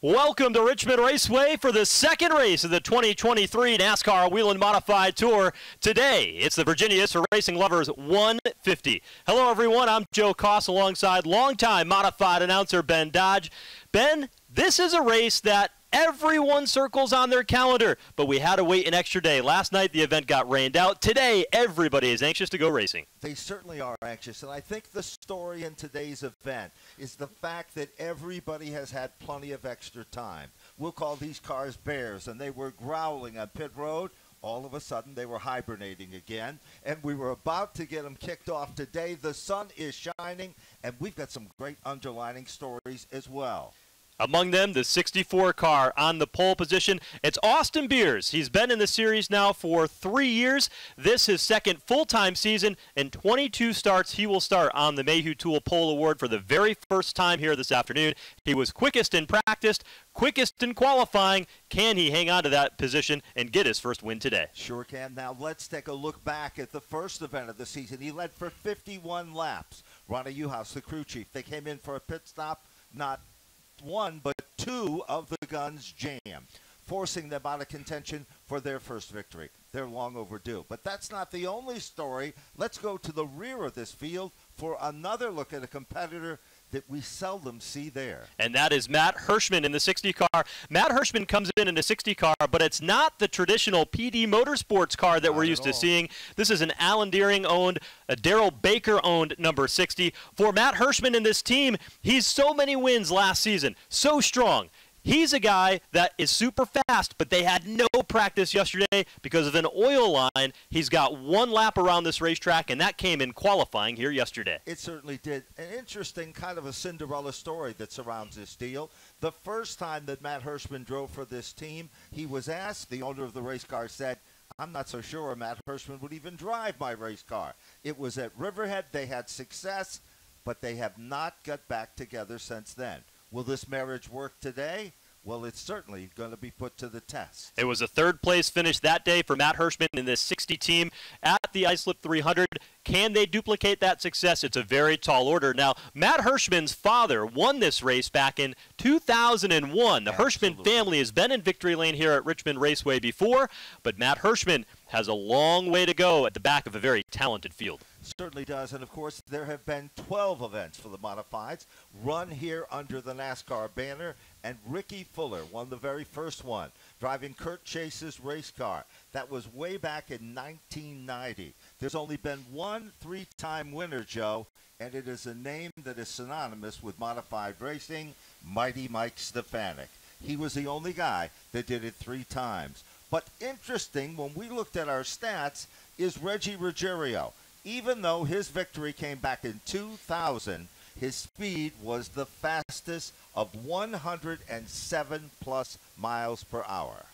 Welcome to Richmond Raceway for the second race of the 2023 NASCAR Whelen Modified Tour. Today, it's the Virginia for Racing Lovers 150. Hello, everyone. I'm Joe Koss alongside longtime modified announcer Ben Dodge. Ben, this is a race that everyone circles on their calendar, but we had to wait an extra day. Last night, the event got rained out. Today, everybody is anxious to go racing. They certainly are anxious, and I think the story in today's event is the fact that everybody has had plenty of extra time. We'll call these cars bears, and they were growling on pit road. All of a sudden, they were hibernating again, and we were about to get them kicked off today. The sun is shining, and we've got some great underlining stories as well. Among them, the 64 car on the pole position. It's Austin Beers. He's been in the series now for 3 years. This his second full-time season. In 22 starts, he will start on the Mayhew Tool Pole Award for the very first time here this afternoon. He was quickest in practice, quickest in qualifying. Can he hang on to that position and get his first win today? Sure can. Now let's take a look back at the first event of the season. He led for 51 laps. Ronnie Uhouse, the crew chief, they came in for a pit stop, not one but two of the guns jammed, forcing them out of contention for their first victory. They're long overdue. But that's not the only story. Let's go to the rear of this field for another look at a competitor that we seldom see there. And that is Matt Hirschman in the 60 car. Matt Hirschman comes in a 60 car, but it's not the traditional PD Motorsports car that we're used to seeing. This is an Alan Deering-owned, a Darrell Baker-owned number 60. For Matt Hirschman in this team, he's so many wins last season, so strong. He's a guy that is super fast, but they had no practice yesterday because of an oil line. He's got one lap around this racetrack, and that came in qualifying here yesterday. It certainly did. An interesting kind of a Cinderella story that surrounds this deal. The first time that Matt Hirschman drove for this team, he was asked, the owner of the race car said, "I'm not so sure Matt Hirschman would even drive my race car." It was at Riverhead. They had success, but they have not got back together since then. Will this marriage work today? Well, it's certainly going to be put to the test. It was a third-place finish that day for Matt Hirschman in this 60 team at the Islip 300. Can they duplicate that success? It's a very tall order. Now, Matt Hirschman's father won this race back in 2001. The Hirschman family has been in victory lane here at Richmond Raceway before, but Matt Hirschman has a long way to go at the back of a very talented field. Certainly does, and of course there have been 12 events for the Modifieds run here under the NASCAR banner, and Ricky Fuller won the very first one, driving Kurt Chase's race car. That was way back in 1990. There's only been one three-time winner, Joe, and it is a name that is synonymous with modified racing, Mighty Mike Stefanik. He was the only guy that did it 3 times. But interesting, when we looked at our stats, is Reggie Ruggiero. Even though his victory came back in 2000, his speed was the fastest of 107+ miles per hour.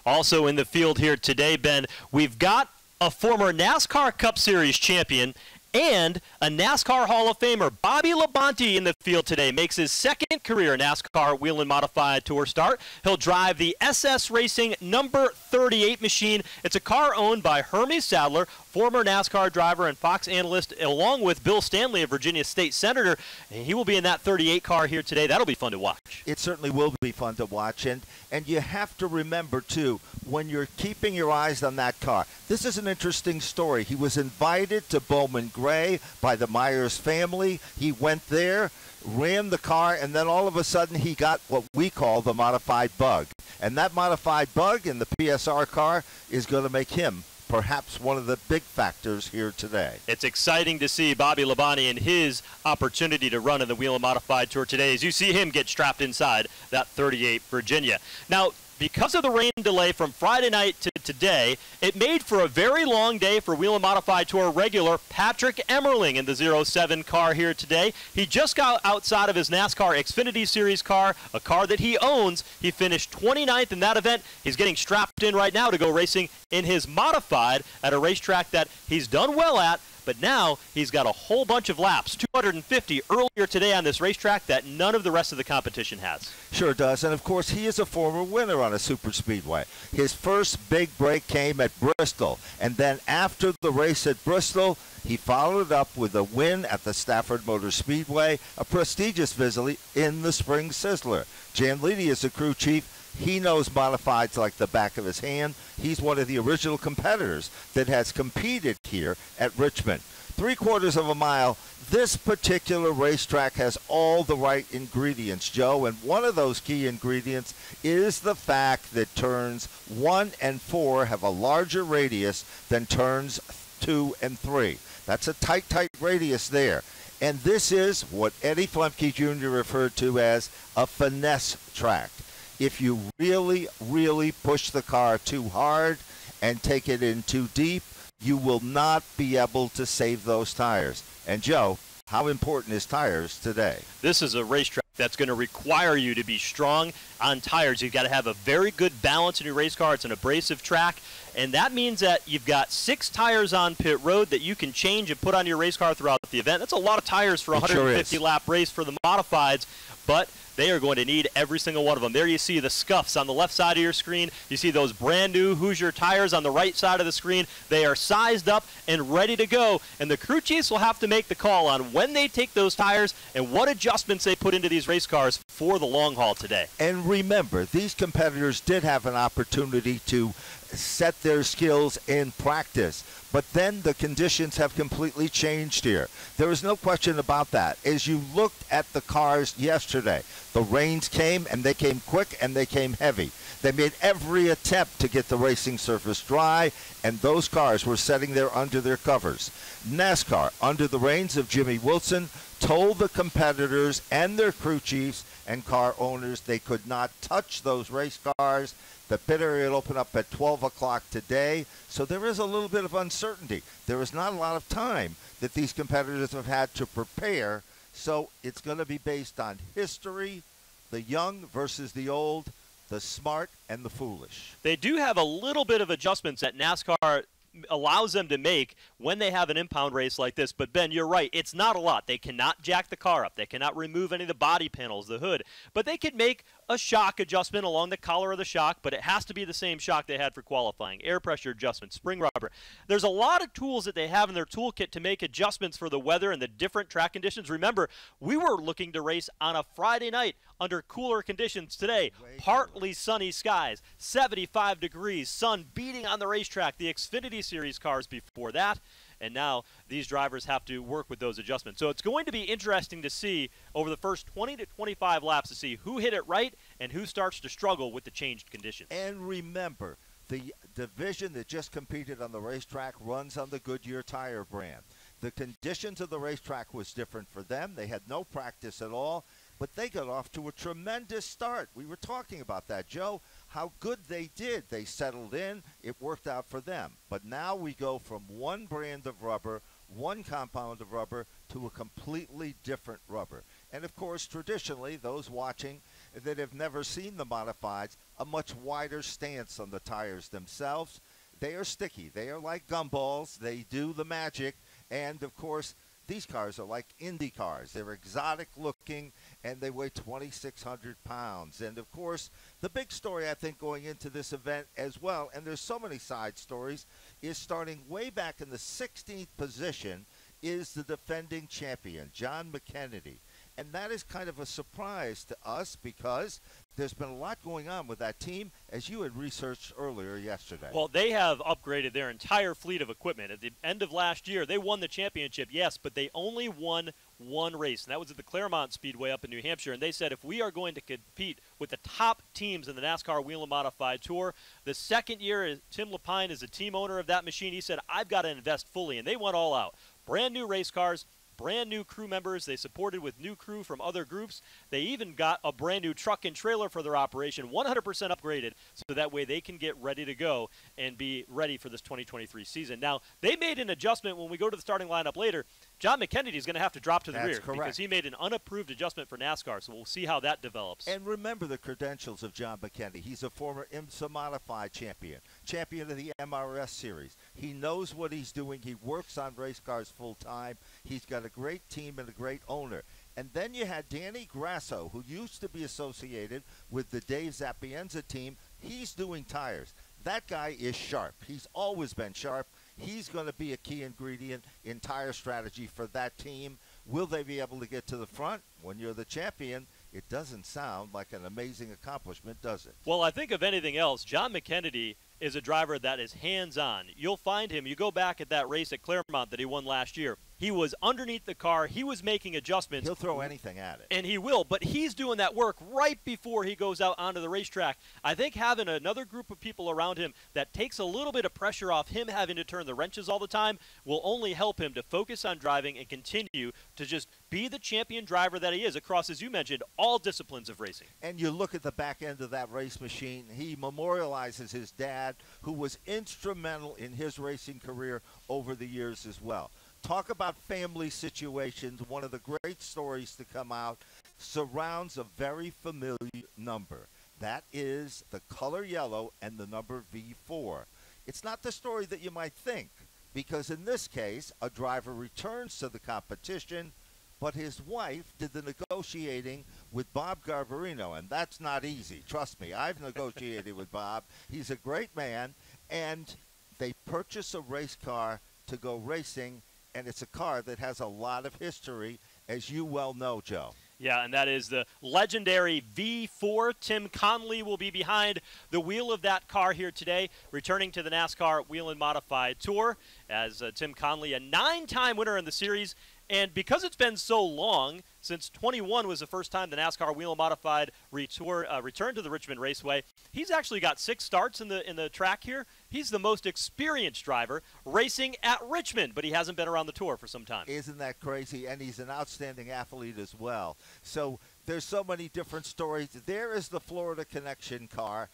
Also in the field here today, Ben, we've got a former NASCAR Cup Series champion and a NASCAR Hall of Famer. Bobby Labonte in the field today makes his second career NASCAR Whelen Modified Tour start. He'll drive the SS Racing number 38 machine. It's a car owned by Hermes Sadler, former NASCAR driver and Fox analyst, along with Bill Stanley, a Virginia State Senator. And he will be in that 38 car here today. That'll be fun to watch. It certainly will be fun to watch. And you have to remember, too, when you're keeping your eyes on that car, this is an interesting story. He was invited to Bowman Gray by the Myers family. He went there, ran the car, and then all of a sudden he got what we call the modified bug. And that modified bug in the PSR car is going to make him perhaps one of the big factors here today. It's exciting to see Bobby Labonte and his opportunity to run in the Whelen Modified Tour today as you see him get strapped inside that 38 Virginia. Now, because of the rain delay from Friday night to today, it made for a very long day for Whelen Modified Tour regular Patrick Emmerling in the 07 car here today. He just got outside of his NASCAR Xfinity Series car, a car that he owns. He finished 29th in that event. He's getting strapped in right now to go racing in his modified at a racetrack that he's done well at, But now he's got a whole bunch of laps, 250 earlier today on this racetrack that none of the rest of the competition has. Sure does, and of course he is a former winner on a super speedway. His first big break came at Bristol, and then after the race at Bristol, he followed up with a win at the Stafford Motor Speedway, a prestigious visit in the Spring Sizzler. Jan Leedy is the crew chief. He knows modifieds like the back of his hand. He's one of the original competitors that has competed here at Richmond. 3/4 of a mile. This particular racetrack has all the right ingredients, Joe, and one of those key ingredients is the fact that turns 1 and 4 have a larger radius than turns 2 and 3. That's a tight radius there. And this is what Eddie Flemke Jr. referred to as a finesse track. If you really push the car too hard and take it in too deep, you will not be able to save those tires. And Joe, how important is tires today? This is a racetrack that's going to require you to be strong on tires. You've got to have a very good balance in your race car. It's an abrasive track, and that means that you've got 6 tires on pit road that you can change and put on your race car throughout the event. That's a lot of tires for a 150-lap race for the modifieds, but they are going to need every single one of them. There you see the scuffs on the left side of your screen. You see those brand new Hoosier tires on the right side of the screen. They are sized up and ready to go, and the crew chiefs will have to make the call on when they take those tires and what adjustments they put into these race cars for the long haul today. And remember, these competitors did have an opportunity to set their skills in practice, but then the conditions have completely changed here. There is no question about that. As you looked at the cars yesterday, the rains came, and they came quick, and they came heavy. They made every attempt to get the racing surface dry, and those cars were sitting there under their covers. NASCAR, under the reins of Jimmy Wilson, told the competitors and their crew chiefs and car owners they could not touch those race cars. The pit area will open up at 12 o'clock today, so there is a little bit of uncertainty. There is not a lot of time that these competitors have had to prepare, so it's going to be based on history, the young versus the old, the smart and the foolish. They do have a little bit of adjustments that NASCAR allows them to make when they have an impound race like this. But Ben, you're right, it's not a lot. They cannot jack the car up. They cannot remove any of the body panels, the hood. But they can make a shock adjustment along the collar of the shock, but it has to be the same shock they had for qualifying. Air pressure adjustment, spring rubber. There's a lot of tools that they have in their toolkit to make adjustments for the weather and the different track conditions. Remember, we were looking to race on a Friday night under cooler conditions today. Partly sunny skies, 75 degrees, sun beating on the racetrack, the Xfinity Series cars before that. And now these drivers have to work with those adjustments. So it's going to be interesting to see over the first 20 to 25 laps to see who hit it right and who starts to struggle with the changed conditions. And remember, the division that just competed on the racetrack runs on the Goodyear tire brand. The conditions of the racetrack was different for them. They had no practice at all, but they got off to a tremendous start. We were talking about that, Joe, how good they did. They settled in. It worked out for them. But now we go from one brand of rubber, one compound of rubber, to a completely different rubber. And, of course, traditionally, those watching that have never seen the modifieds, a much wider stance on the tires themselves. They are sticky. They are like gumballs. They do the magic. And, of course, these cars are like Indy cars. They're exotic looking, and they weigh 2,600 pounds. And, of course, the big story, I think, going into this event as well, and there's so many side stories, is starting way back in the 16th position is the defending champion, John McKennedy. And that is kind of a surprise to us because there's been a lot going on with that team, as you had researched earlier yesterday. Well, they have upgraded their entire fleet of equipment. At the end of last year, they won the championship, yes, but they only won one race, and that was at the Claremont Speedway up in New Hampshire. And they said if we are going to compete with the top teams in the NASCAR Whelen Modified Tour, the second year Tim Lapine is the team owner of that machine. He said, I've got to invest fully, and they went all out. Brand new race cars, brand new crew members. They supported with new crew from other groups. They even got a brand new truck and trailer for their operation, 100% upgraded, so that way they can get ready to go and be ready for this 2023 season. Now, they made an adjustment when we go to the starting lineup later. John McKennedy is going to have to drop to the That's rear correct. because he made an unapproved adjustment for NASCAR, so we'll see how that develops. And remember the credentials of John McKennedy. He's a former IMSA Modified champion of the MRS Series. He knows what he's doing. He works on race cars full time. He's got a great team and a great owner. And then you had Danny Grasso, who used to be associated with the Dave Zapienza team. He's doing tires. That guy is sharp. He's always been sharp. He's going to be a key ingredient in tire strategy for that team. Will they be able to get to the front? When you're the champion, it doesn't sound like an amazing accomplishment, does it? Well, I think of anything else, John McKennedy is a driver that is hands-on. You'll find him, you go back at that race at Claremont that he won last year, he was underneath the car, he was making adjustments. He'll throw anything at it. And he will, but he's doing that work right before he goes out onto the racetrack. I think having another group of people around him that takes a little bit of pressure off him having to turn the wrenches all the time will only help him to focus on driving and continue to just be the champion driver that he is across, as you mentioned, all disciplines of racing. And you look at the back end of that race machine, he memorializes his dad, who was instrumental in his racing career over the years as well. Talk about family situations. One of the great stories to come out surrounds a very familiar number. That is the color yellow and the number V4. It's not the story that you might think, because in this case, a driver returns to the competition, but his wife did the negotiating with Bob Garbarino, and that's not easy. Trust me, I've negotiated with Bob. He's a great man, and they purchase a race car to go racing, and it's a car that has a lot of history, as you well know, Joe. Yeah, and that is the legendary V4. Tim Conley will be behind the wheel of that car here today, returning to the NASCAR Whelen Modified Tour as Tim Conley, a 9-time winner in the series. And because it's been so long, since 21 was the first time the NASCAR Whelen Modified returned to the Richmond Raceway, he's actually got 6 starts in the track here. He's the most experienced driver racing at Richmond, but he hasn't been around the tour for some time. Isn't that crazy? And he's an outstanding athlete as well. So there's so many different stories. There is the Florida Connection car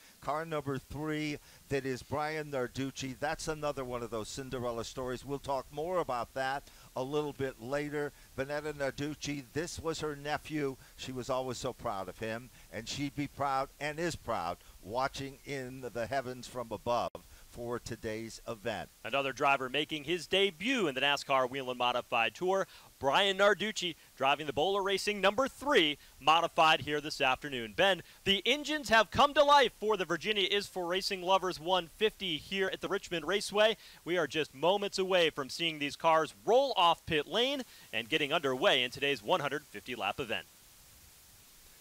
number 3, that is Brian Narducci. That's another one of those Cinderella stories. We'll talk more about that a little bit later. Vanetta Narducci, this was her nephew. She was always so proud of him, and she'd be proud and is proud watching in the heavens from above for today's event. Another driver making his debut in the NASCAR Whelen Modified Tour, Brian Narducci, driving the Bowler Racing number 3 modified here this afternoon. Ben, the engines have come to life for the Virginia is for Racing Lovers 150 here at the Richmond Raceway. We are just moments away from seeing these cars roll off pit lane and getting underway in today's 150-lap event.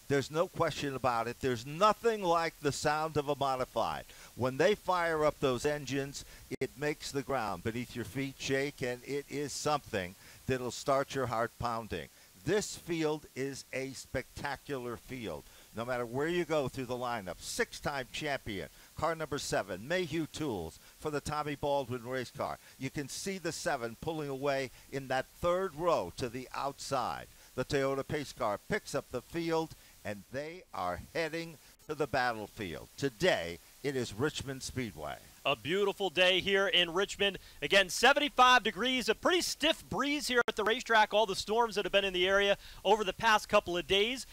There's no question about it. There's nothing like the sound of a modified. When they fire up those engines, it makes the ground beneath your feet shake, and it is something that'll start your heart pounding. This field is a spectacular field. No matter where you go through the lineup, 6-time champion, car number 7, Mayhew Tools for the Tommy Baldwin race car. You can see the 7 pulling away in that 3rd row to the outside. The Toyota pace car picks up the field, and they are heading to the battlefield. Today, it is Richmond Speedway. A beautiful day here in Richmond. Again, 75 degrees, a pretty stiff breeze here at the racetrack. All the storms that have been in the area over the past couple of days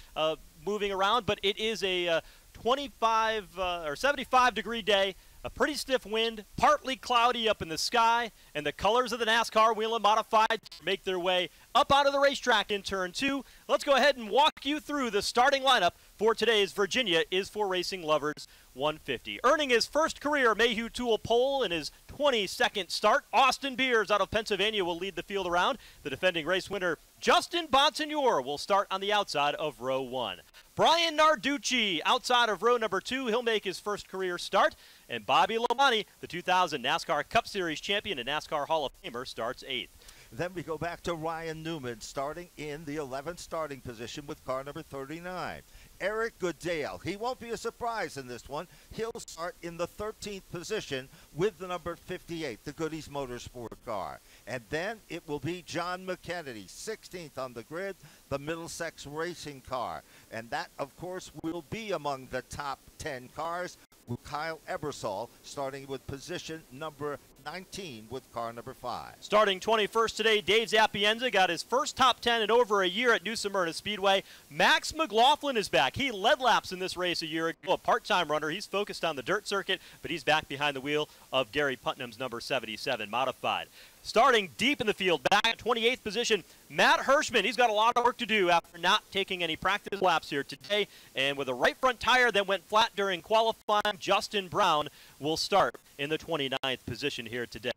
moving around, but it is a 75-degree day. A pretty stiff wind, partly cloudy up in the sky, and the colors of the NASCAR Whelen Modified make their way up onto the racetrack in Turn 2. Let's go ahead and walk you through the starting lineup for today's Virginia is for Racing Lovers 150. Earning his first career Mayhew Tool pole in his 22nd start, Austin Beers out of Pennsylvania will lead the field around. The defending race winner, Justin Bonsignor, will start on the outside of row 1. Brian Narducci outside of row number 2. He'll make his first career start. And Bobby Labonte, the 2000 NASCAR Cup Series champion and NASCAR Hall of Famer, starts 8th. Then we go back to Ryan Newman, starting in the 11th starting position with car number 39. Eric Goodale, he won't be a surprise in this one. He'll start in the 13th position with the number 58, the Goodies Motorsport car. And then it will be John McKennedy, 16th on the grid, the Middlesex Racing car. And that, of course, will be among the top 10 cars, with Kyle Ebersol starting with position number 19 with car number 5. Starting 21st today, Dave Zapienza got his first top 10 in over a year at New Smyrna Speedway. Max McLaughlin is back. He led laps in this race a year ago, a part-time runner. He's focused on the dirt circuit, but he's back behind the wheel of Gary Putnam's number 77 modified. Starting deep in the field, back at 28th position, Matt Hirschman. He's got a lot of work to do after not taking any practice laps here today. And with a right front tire that went flat during qualifying, Justin Brown will start in the 29th position here today.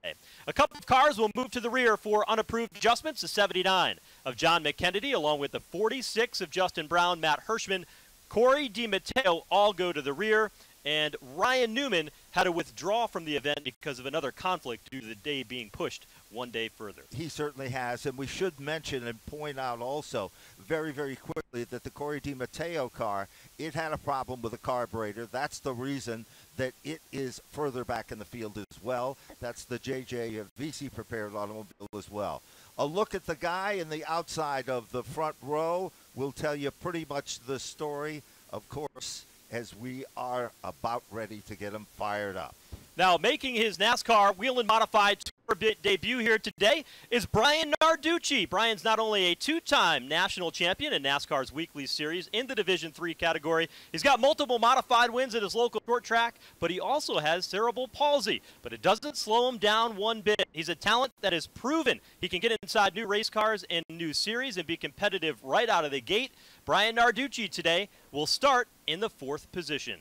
A couple of cars will move to the rear for unapproved adjustments. The 79 of John McKennedy, along with the 46 of Justin Brown, Matt Hirschman, Corey DiMatteo all go to the rear. And Ryan Newman had to withdraw from the event because of another conflict due to the day being pushed one day further. He certainly has, and we should mention and point out also very, very quickly that the Corey DiMatteo car, it had a problem with the carburetor. That's the reason that it is further back in the field as well. That's the JJ VC prepared automobile as well. A look at the guy in the outside of the front row will tell you pretty much the story, of course, as we are about ready to get him fired up. Now, making his NASCAR Whelen Modified Tour debut here today is Brian Narducci. Brian's not only a two-time national champion in NASCAR's weekly series in the Division III category, he's got multiple modified wins at his local short track, but he also has cerebral palsy. But it doesn't slow him down one bit. He's a talent that is proven. He can get inside new race cars and new series and be competitive right out of the gate. Brian Narducci today will start in the 4th position.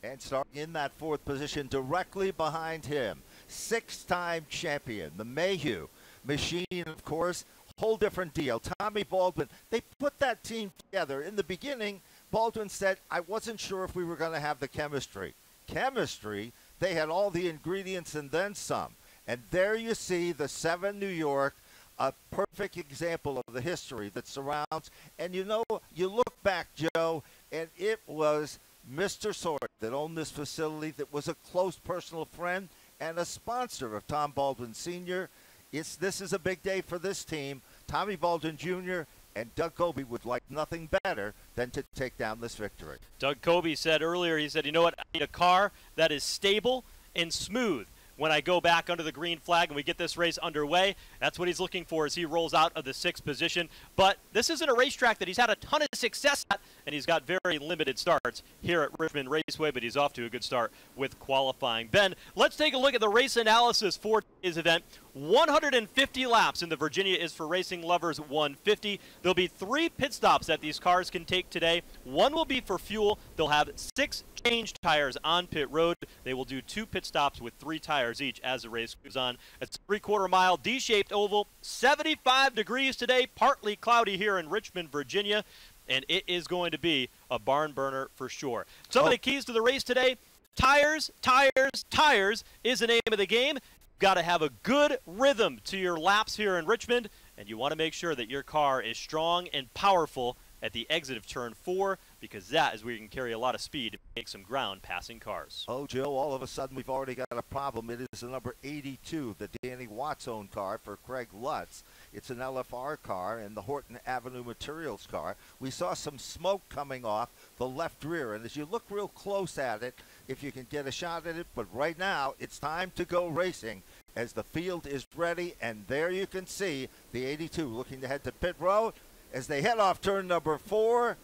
And starting in that 4th position directly behind him, 6-time champion, the Mayhew machine, of course, whole different deal. Tommy Baldwin, they put that team together. In the beginning, Baldwin said, I wasn't sure if we were going to have the chemistry. Chemistry, they had all the ingredients and then some. And there you see the 7 New York, a perfect example of the history that surrounds. And you know, you look back, Joe, and it was Mr. Sword that owned this facility, that was a close personal friend and a sponsor of Tom Baldwin Sr. This is a big day for this team. Tommy Baldwin Jr. and Doug Coby would like nothing better than to take down this victory. Doug Coby said earlier, he said, you know what, I need a car that is stable and smooth when I go back under the green flag and we get this race underway. That's what he's looking for as he rolls out of the 6th position. But this isn't a racetrack that he's had a ton of success at, and he's got very limited starts here at Richmond Raceway, but he's off to a good start with qualifying. Ben, let's take a look at the race analysis for today's event. 150 laps in the Virginia is for Racing Lovers 150. There'll be 3 pit stops that these cars can take today. 1 will be for fuel. They'll have 6 change tires on pit road. They will do 2 pit stops with 3 tires each as the race goes on. It's a 3/4 mile D-shaped oval, 75 degrees today, partly cloudy here in Richmond, Virginia, and it is going to be a barn burner for sure. Some of the keys to the race today: tires, tires, tires is the name of the game. Got to have a good rhythm to your laps here in Richmond, and you want to make sure that your car is strong and powerful at the exit of turn 4, because that is where you can carry a lot of speed and make some ground passing cars. Oh, Joe, all of a sudden we've already got a problem. It is the number 82, the Danny Watts owned car for Craig Lutz. It's an LFR car and the Horton Avenue Materials car. We saw some smoke coming off the left rear, and as you look real close at it, if you can get a shot at it, but right now it's time to go racing as the field is ready, and there you can see the 82 looking to head to pit road. As they head off turn number 4,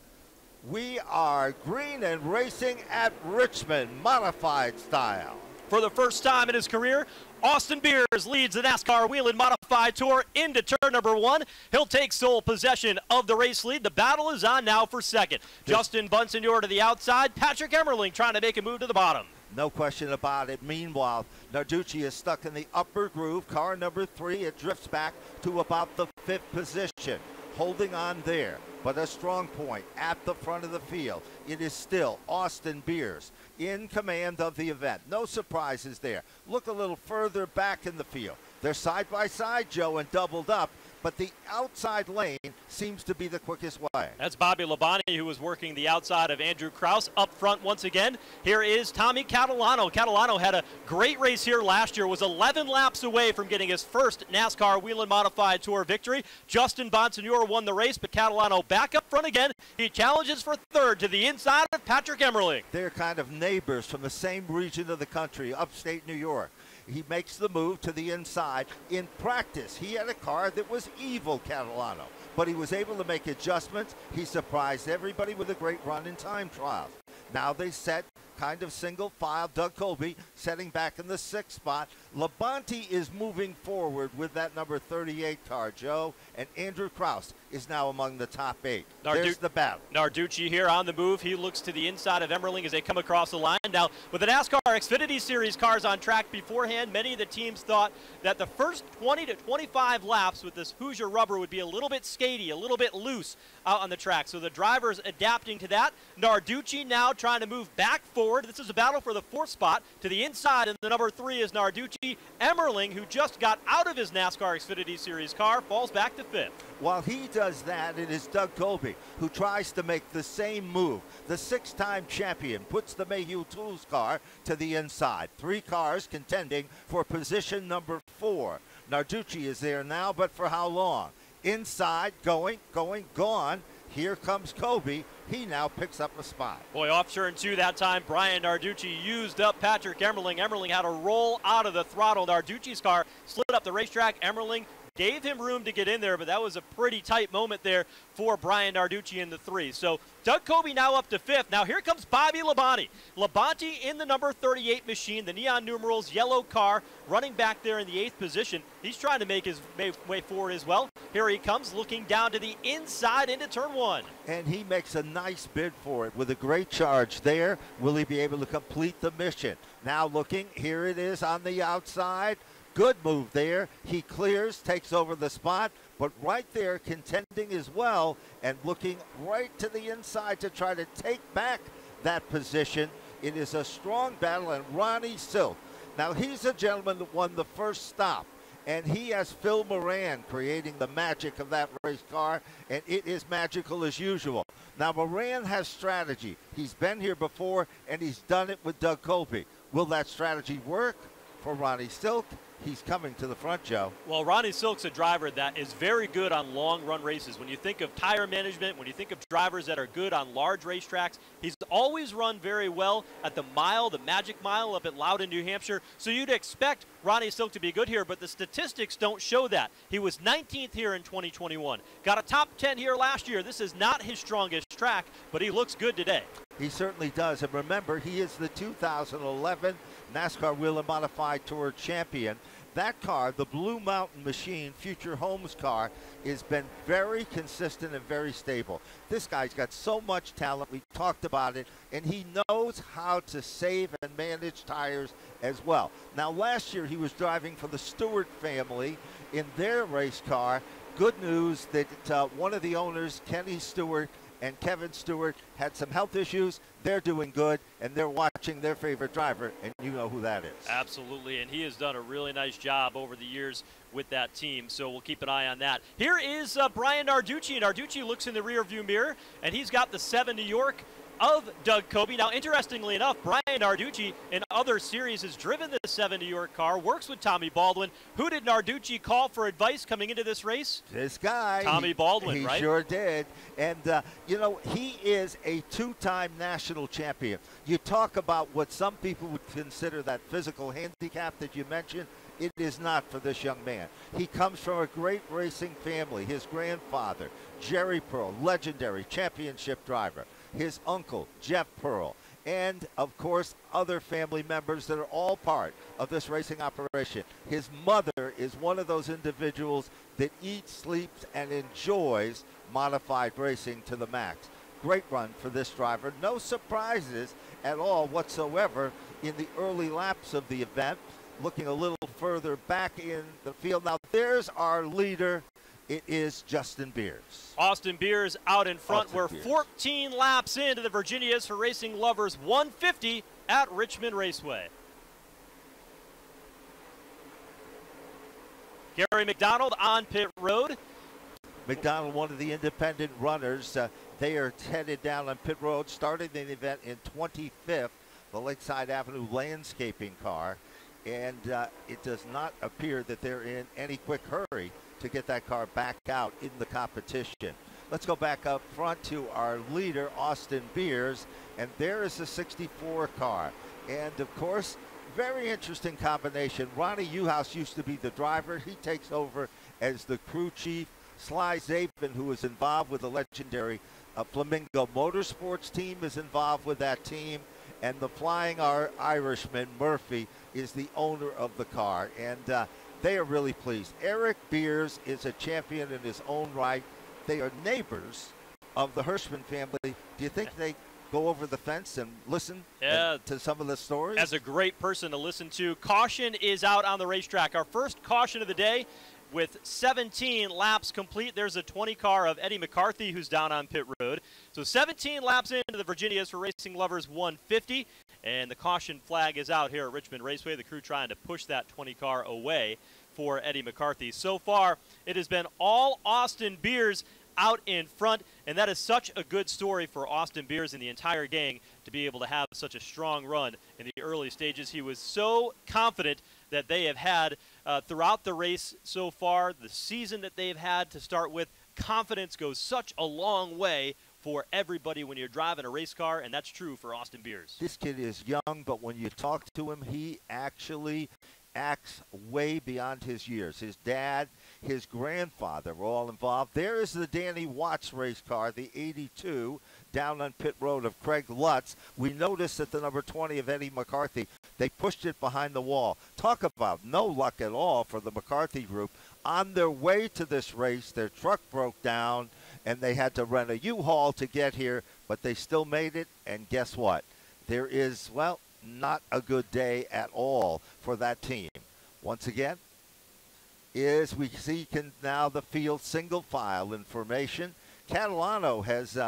we are green and racing at Richmond, modified style. For the first time in his career, Austin Beers leads the NASCAR Whelen Modified Tour into turn number 1. He'll take sole possession of the race lead. The battle is on now for second. Justin Bonsignore to the outside. Patrick Emmerling trying to make a move to the bottom. No question about it. Meanwhile, Narducci is stuck in the upper groove. Car number 3, it drifts back to about the 5th position. Holding on there, but a strong point at the front of the field. It is still Austin Beers in command of the event. No surprises there. Look a little further back in the field. They're side by side, Joe, and doubled up, but the outside lane seems to be the quickest way. That's Bobby Labonte, who was working the outside of Andrew Krause. Up front once again, here is Tommy Catalano. Catalano had a great race here last year, was 11 laps away from getting his first NASCAR Whelen Modified Tour victory. Justin Bonsignore won the race, but Catalano back up front again. He challenges for third to the inside of Patrick Emmerling. They're kind of neighbors from the same region of the country, upstate New York. He makes the move to the inside. In practice, he had a car that was evil, Catalano, but he was able to make adjustments. He surprised everybody with a great run in time trials. Now they set kind of single file. Doug Colby setting back in the 6th spot. Labonte is moving forward with that number 38 car, Joe, and Andrew Kraus is now among the top 8. There's the battle. Narducci here on the move. He looks to the inside of Emmerling as they come across the line. Now, with the NASCAR Xfinity Series cars on track beforehand, many of the teams thought that the first 20 to 25 laps with this Hoosier rubber would be a little bit skatey, a little bit loose out on the track. So the drivers adapting to that. Narducci now trying to move back forward. This is a battle for the 4th spot. To the inside, and the number 3 is Narducci. Emmerling, who just got out of his NASCAR Xfinity Series car, falls back to 5th. While he does that, it is Doug Colby who tries to make the same move. The 6-time champion puts the Mayhew Tools car to the inside. 3 cars contending for position number 4. Narducci is there now, but for how long? Inside, going, gone. Here comes Colby. He now picks up a spot. Boy, off turn 2 that time, Brian Narducci used up Patrick Emmerling. Emmerling had to roll out of the throttle. Narducci's car slid up the racetrack. Emmerling gave him room to get in there, but that was a pretty tight moment there for Brian Narducci in the 3. So Doug Colby now up to 5th. Now here comes Bobby Labonte. Labonte in the number 38 machine, the neon numerals, yellow car, running back there in the 8th position. He's trying to make his way forward as well. Here he comes, looking down to the inside into turn 1. And he makes a nice bid for it with a great charge there. Will he be able to complete the mission? Now looking, here it is on the outside. Good move there. He clears, takes over the spot, but right there contending as well and looking right to the inside to try to take back that position. It is a strong battle, and Ronnie Silk. Now he's a gentleman that won the first stop, and he has Phil Moran creating the magic of that race car, and it is magical as usual. Now Moran has strategy. He's been here before, and he's done it with Doug Colby. Will that strategy work for Ronnie Silk? He's coming to the front, Joe. Well, Ronnie Silk's a driver that is very good on long-run races. When you think of tire management, when you think of drivers that are good on large racetracks, he's always run very well at the mile, the Magic Mile up at Loudon, New Hampshire. So you'd expect Ronnie Silk to be good here, but the statistics don't show that. He was 19th here in 2021. Got a top 10 here last year. This is not his strongest track, but he looks good today. He certainly does. And remember, he is the 2011 NASCAR Whelen Modified Tour champion. That car, the Blue Mountain Machine Future Homes car, has been very consistent and very stable. This guy's got so much talent. We talked about it, and he knows how to save and manage tires as well. Now, last year he was driving for the Stewart family in their race car. Good news that one of the owners, Kenny Stewart, and Kevin Stewart had some health issues. They're doing good, and they're watching their favorite driver, and you know who that is. Absolutely, and he has done a really nice job over the years with that team, so we'll keep an eye on that. Here is Brian Narducci. Narducci looks in the rearview mirror, and he's got the 7 New York of Doug Colby. Now, interestingly enough, Brian Narducci in other series has driven the 7 New York car, works with Tommy Baldwin. Who did Narducci call for advice coming into this race? This guy. Tommy Baldwin, right? He sure did. And, you know, he is a 2-time national champion. You talk about what some people would consider that physical handicap that you mentioned. It is not for this young man. He comes from a great racing family. His grandfather, Jerry Pearl, legendary championship driver. His uncle, Jeff Pearl, and, of course, other family members that are all part of this racing operation. His mother is one of those individuals that eats, sleeps, and enjoys modified racing to the max. Great run for this driver. No surprises at all whatsoever in the early laps of the event. Looking a little further back in the field. Now, there's our leader. It is Justin Beers. Austin Beers out in front. We're 14 laps into the Virginia's for Racing Lovers 150 at Richmond Raceway. Gary McDonald on pit road. McDonald, one of the independent runners. They are headed down on pit road, starting the event in 25th, the Lakeside Avenue landscaping car. And it does not appear that they're in any quick hurry to get that car back out in the competition. Let's go back up front to our leader, Austin Beers, and there is the 64 car. And, of course, very interesting combination. Ronnie Uhouse used to be the driver. He takes over as the crew chief. Sly Zabin, who is involved with the legendary Flamingo Motorsports team, is involved with that team. And the Flying Irishman, Murphy, is the owner of the car. And they are really pleased. Eric Beers is a champion in his own right. They are neighbors of the Hirschman family. Do you think they go over the fence and listen to some of the stories? As a great person to listen to. Caution is out on the racetrack. Our first caution of the day. With 17 laps complete, there's a 20 car of Eddie McCarthy who's down on pit road. So 17 laps into the Virginias for Racing Lovers 150. And the caution flag is out here at Richmond Raceway. The crew trying to push that 20 car away for Eddie McCarthy. So far, it has been all Austin Beers out in front, and that is such a good story for Austin Beers and the entire gang to be able to have such a strong run in the early stages. He was so confident that they have had throughout the race so far, the season that they've had to start with. Confidence goes such a long way for everybody when you're driving a race car, and that's true for Austin Beers. This kid is young, but when you talk to him, he actually acts way beyond his years. His dad, his grandfather were all involved. There is the Danny Watts race car, the 82, down on pit road of Craig Lutz. We noticed that the number 20 of Eddie McCarthy, they pushed it behind the wall. Talk about no luck at all for the McCarthy group. On their way to this race, their truck broke down, and they had to rent a U-Haul to get here, but they still made it, and guess what? There is, well, not a good day at all for that team. Once again, is we see now the field single file in formation. Catalano has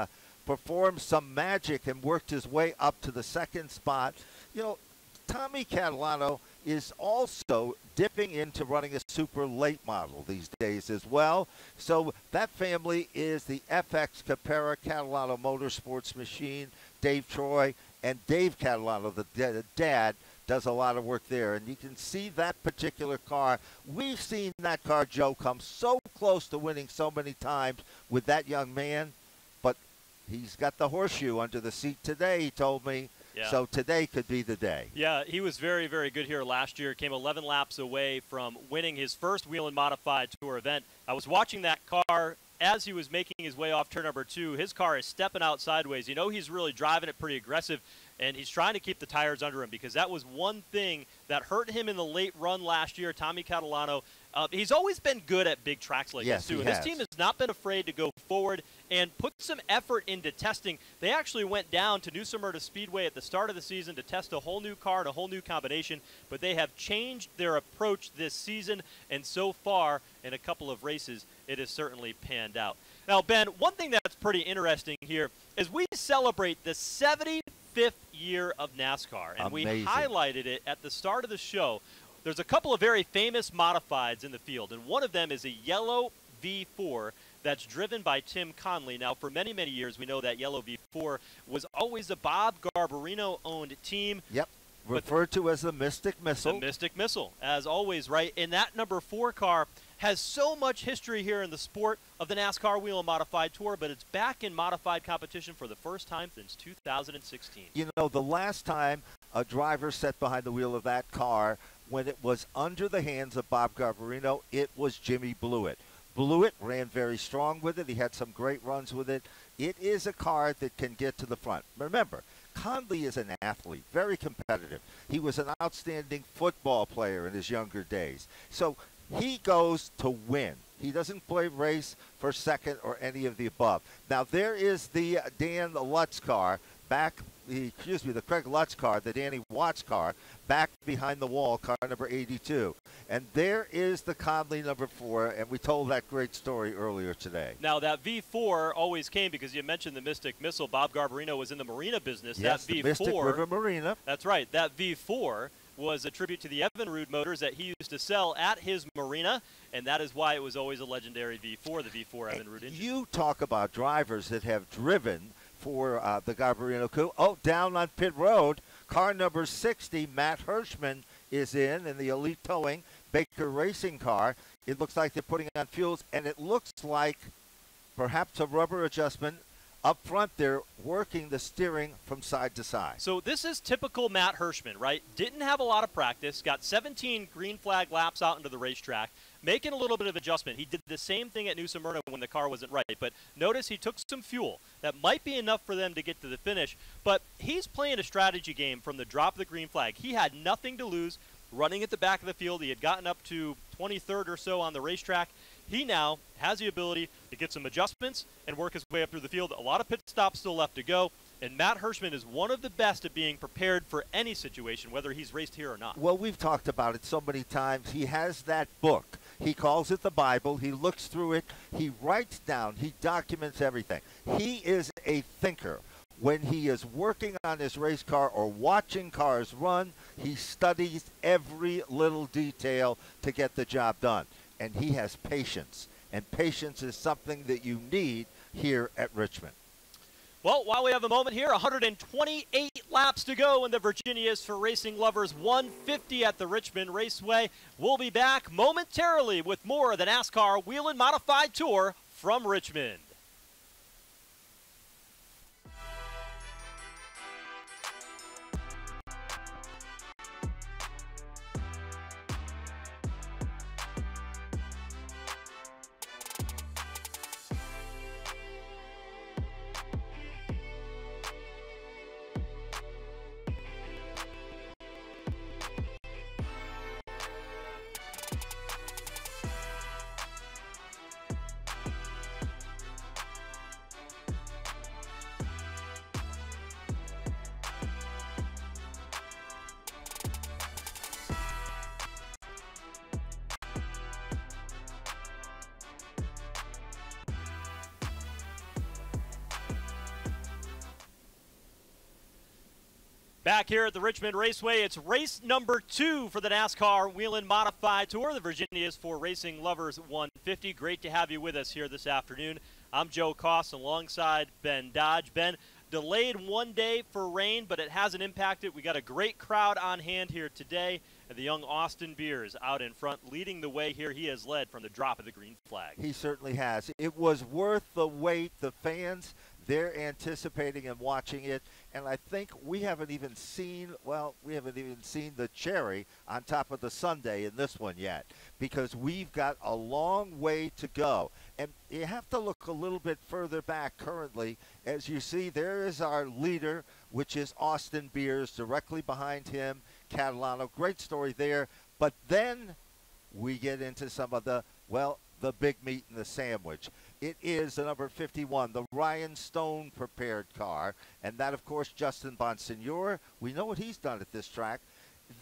performed some magic and worked his way up to the second spot. You know, Tommy Catalano is also dipping into running a super late model these days as well. So that family is the FX Capera Catalano Motorsports machine. Dave Troy and Dave Catalano, the dad, does a lot of work there. And you can see that particular car. We've seen that car, Joe, come so close to winning so many times with that young man, but he's got the horseshoe under the seat today, he told me. Yeah. So today could be the day. Yeah, he was very, very good here last year. Came 11 laps away from winning his first Whelen Modified Tour event. I was watching that car as he was making his way off turn number 2. His car is stepping out sideways. You know he's really driving it pretty aggressive, and he's trying to keep the tires under him because that was one thing that hurt him in the late run last year. Tommy Catalano, he's always been good at big tracks like this, too. And this team has not been afraid to go forward and put some effort into testing. They actually went down to New Smyrna Speedway at the start of the season to test a whole new car and a whole new combination, but they have changed their approach this season, and so far in a couple of races, it has certainly panned out. Now, Ben, one thing that's pretty interesting here is we celebrate the 75th year of NASCAR, and we highlighted it at the start of the show. There's a couple of very famous modifieds in the field, and one of them is a yellow V4 that's driven by Tim Conley. Now, for many, many years, we know that yellow V4 was always a Bob Garbarino-owned team. Yep, referred to as the Mystic Missile. The Mystic Missile, as always, right? And that number 4 car has so much history here in the sport of the NASCAR Whelen Modified Tour, but it's back in modified competition for the first time since 2016. You know, the last time a driver sat behind the wheel of that car, when it was under the hands of Bob Garbarino, it was Jimmy Blewett. Blewett ran very strong with it. He had some great runs with it. It is a car that can get to the front. Remember, Conley is an athlete, very competitive. He was an outstanding football player in his younger days. So he goes to win. He doesn't play race for second or any of the above. Now, there is the Dan Lutz car the Craig Lutz car, the Danny Watts car, back behind the wall, car number 82. And there is the Conley number 4, and we told that great story earlier today. Now, that V4 always came because you mentioned the Mystic Missile. Bob Garbarino was in the marina business. Yes, that V4, the Mystic River Marina. That's right. That V4 was a tribute to the Evinrude motors that he used to sell at his marina, and that is why it was always a legendary V4, the V4 Evinrude engine. You talk about drivers that have driven for the Garbarino crew. Oh, down on pit road, car number 60, Matt Hirschman, is in the Elite Towing Baker Racing car. It looks like they're putting on fuels, and it looks like perhaps a rubber adjustment Up front, they're working the steering from side to side. So this is typical Matt Hirschman, right? Didn't have a lot of practice, got 17 green flag laps out into the racetrack, making a little bit of adjustment. He did the same thing at New Smyrna when the car wasn't right, but notice he took some fuel. That might be enough for them to get to the finish, but he's playing a strategy game from the drop of the green flag. He had nothing to lose running at the back of the field. He had gotten up to 23rd or so on the racetrack. He now has the ability to get some adjustments and work his way up through the field. A lot of pit stops still left to go, and Matt Hirschman is one of the best at being prepared for any situation, whether he's raced here or not. Well, we've talked about it so many times. He has that book. He calls it the Bible. He looks through it. He writes down. He documents everything. He is a thinker. When he is working on his race car or watching cars run, he studies every little detail to get the job done. And he has patience. And patience is something that you need here at Richmond. Well, while we have a moment here, 128 laps to go in the Virginias for Racing Lovers 150 at the Richmond Raceway. We'll be back momentarily with more of the NASCAR Whelen Modified Tour from Richmond. Back here at the Richmond Raceway, it's race number 2 for the NASCAR Whelen Modified Tour. The Virginias for Racing Lovers 150. Great to have you with us here this afternoon. I'm Joe Koss alongside Ben Dodge. Ben, delayed one day for rain, but it hasn't impacted. We got a great crowd on hand here today. And the young Austin Beers out in front leading the way here. He has led from the drop of the green flag. He certainly has. It was worth the wait. The fans, they're anticipating and watching it. And I think we haven't even seen the cherry on top of the sundae in this one yet, because we've got a long way to go. And you have to look a little bit further back currently. As you see, there is our leader, which is Austin Beers. Directly behind him, Catalano. Great story there. But then we get into some of the big meat in the sandwich. It is the number 51, the Ryan Stone prepared car. And that, of course, Justin Bonsignor. We know what he's done at this track.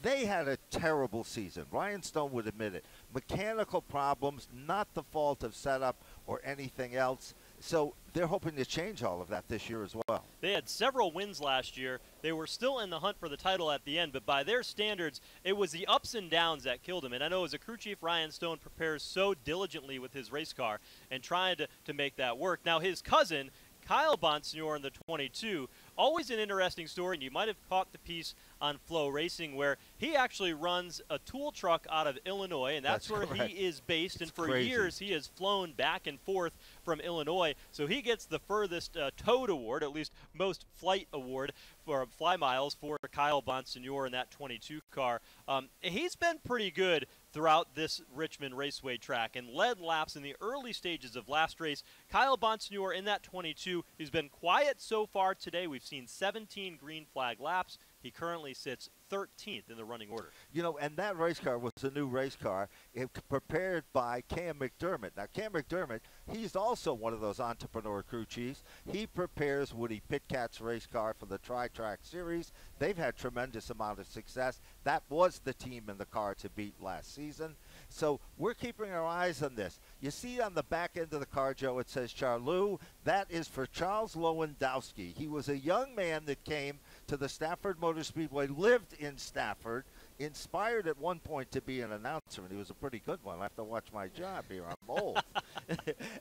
They had a terrible season. Ryan Stone would admit it. Mechanical problems, not the fault of setup or anything else. So they're hoping to change all of that this year as well. They had several wins last year. They were still in the hunt for the title at the end, but by their standards, it was the ups and downs that killed him. And I know as a crew chief, Ryan Stone prepares so diligently with his race car and trying to make that work. Now his cousin, Kyle Bonsignor in the 22, always an interesting story, and you might have caught the piece on Flow Racing where he actually runs a tool truck out of Illinois, and that's where correct. he is based. It's and for crazy. years he has flown back and forth from Illinois, so he gets the furthest towed award, at least most flight award for fly miles for Kyle Bonsignor in that 22 car. He's been pretty good throughout this Richmond Raceway track and led laps in the early stages of last race. Kyle Bonsignor in that 22, he's been quiet so far today. We've seen 17 green flag laps. He currently sits 13th in the running order. You know, and that race car was a new race car prepared by Cam McDermott. Now, Cam McDermott, he's also one of those entrepreneur crew chiefs. He prepares Woody Pitcat's race car for the Tri-Track Series. They've had tremendous amount of success. That was the team in the car to beat last season. So we're keeping our eyes on this. You see on the back end of the car, Joe, it says Charlou. That is for Charles Lewandowski. He was a young man that came to the Stafford Motor Speedway, lived in Stafford, inspired at one point to be an announcer, and he was a pretty good one. I have to watch my job here. I'm old.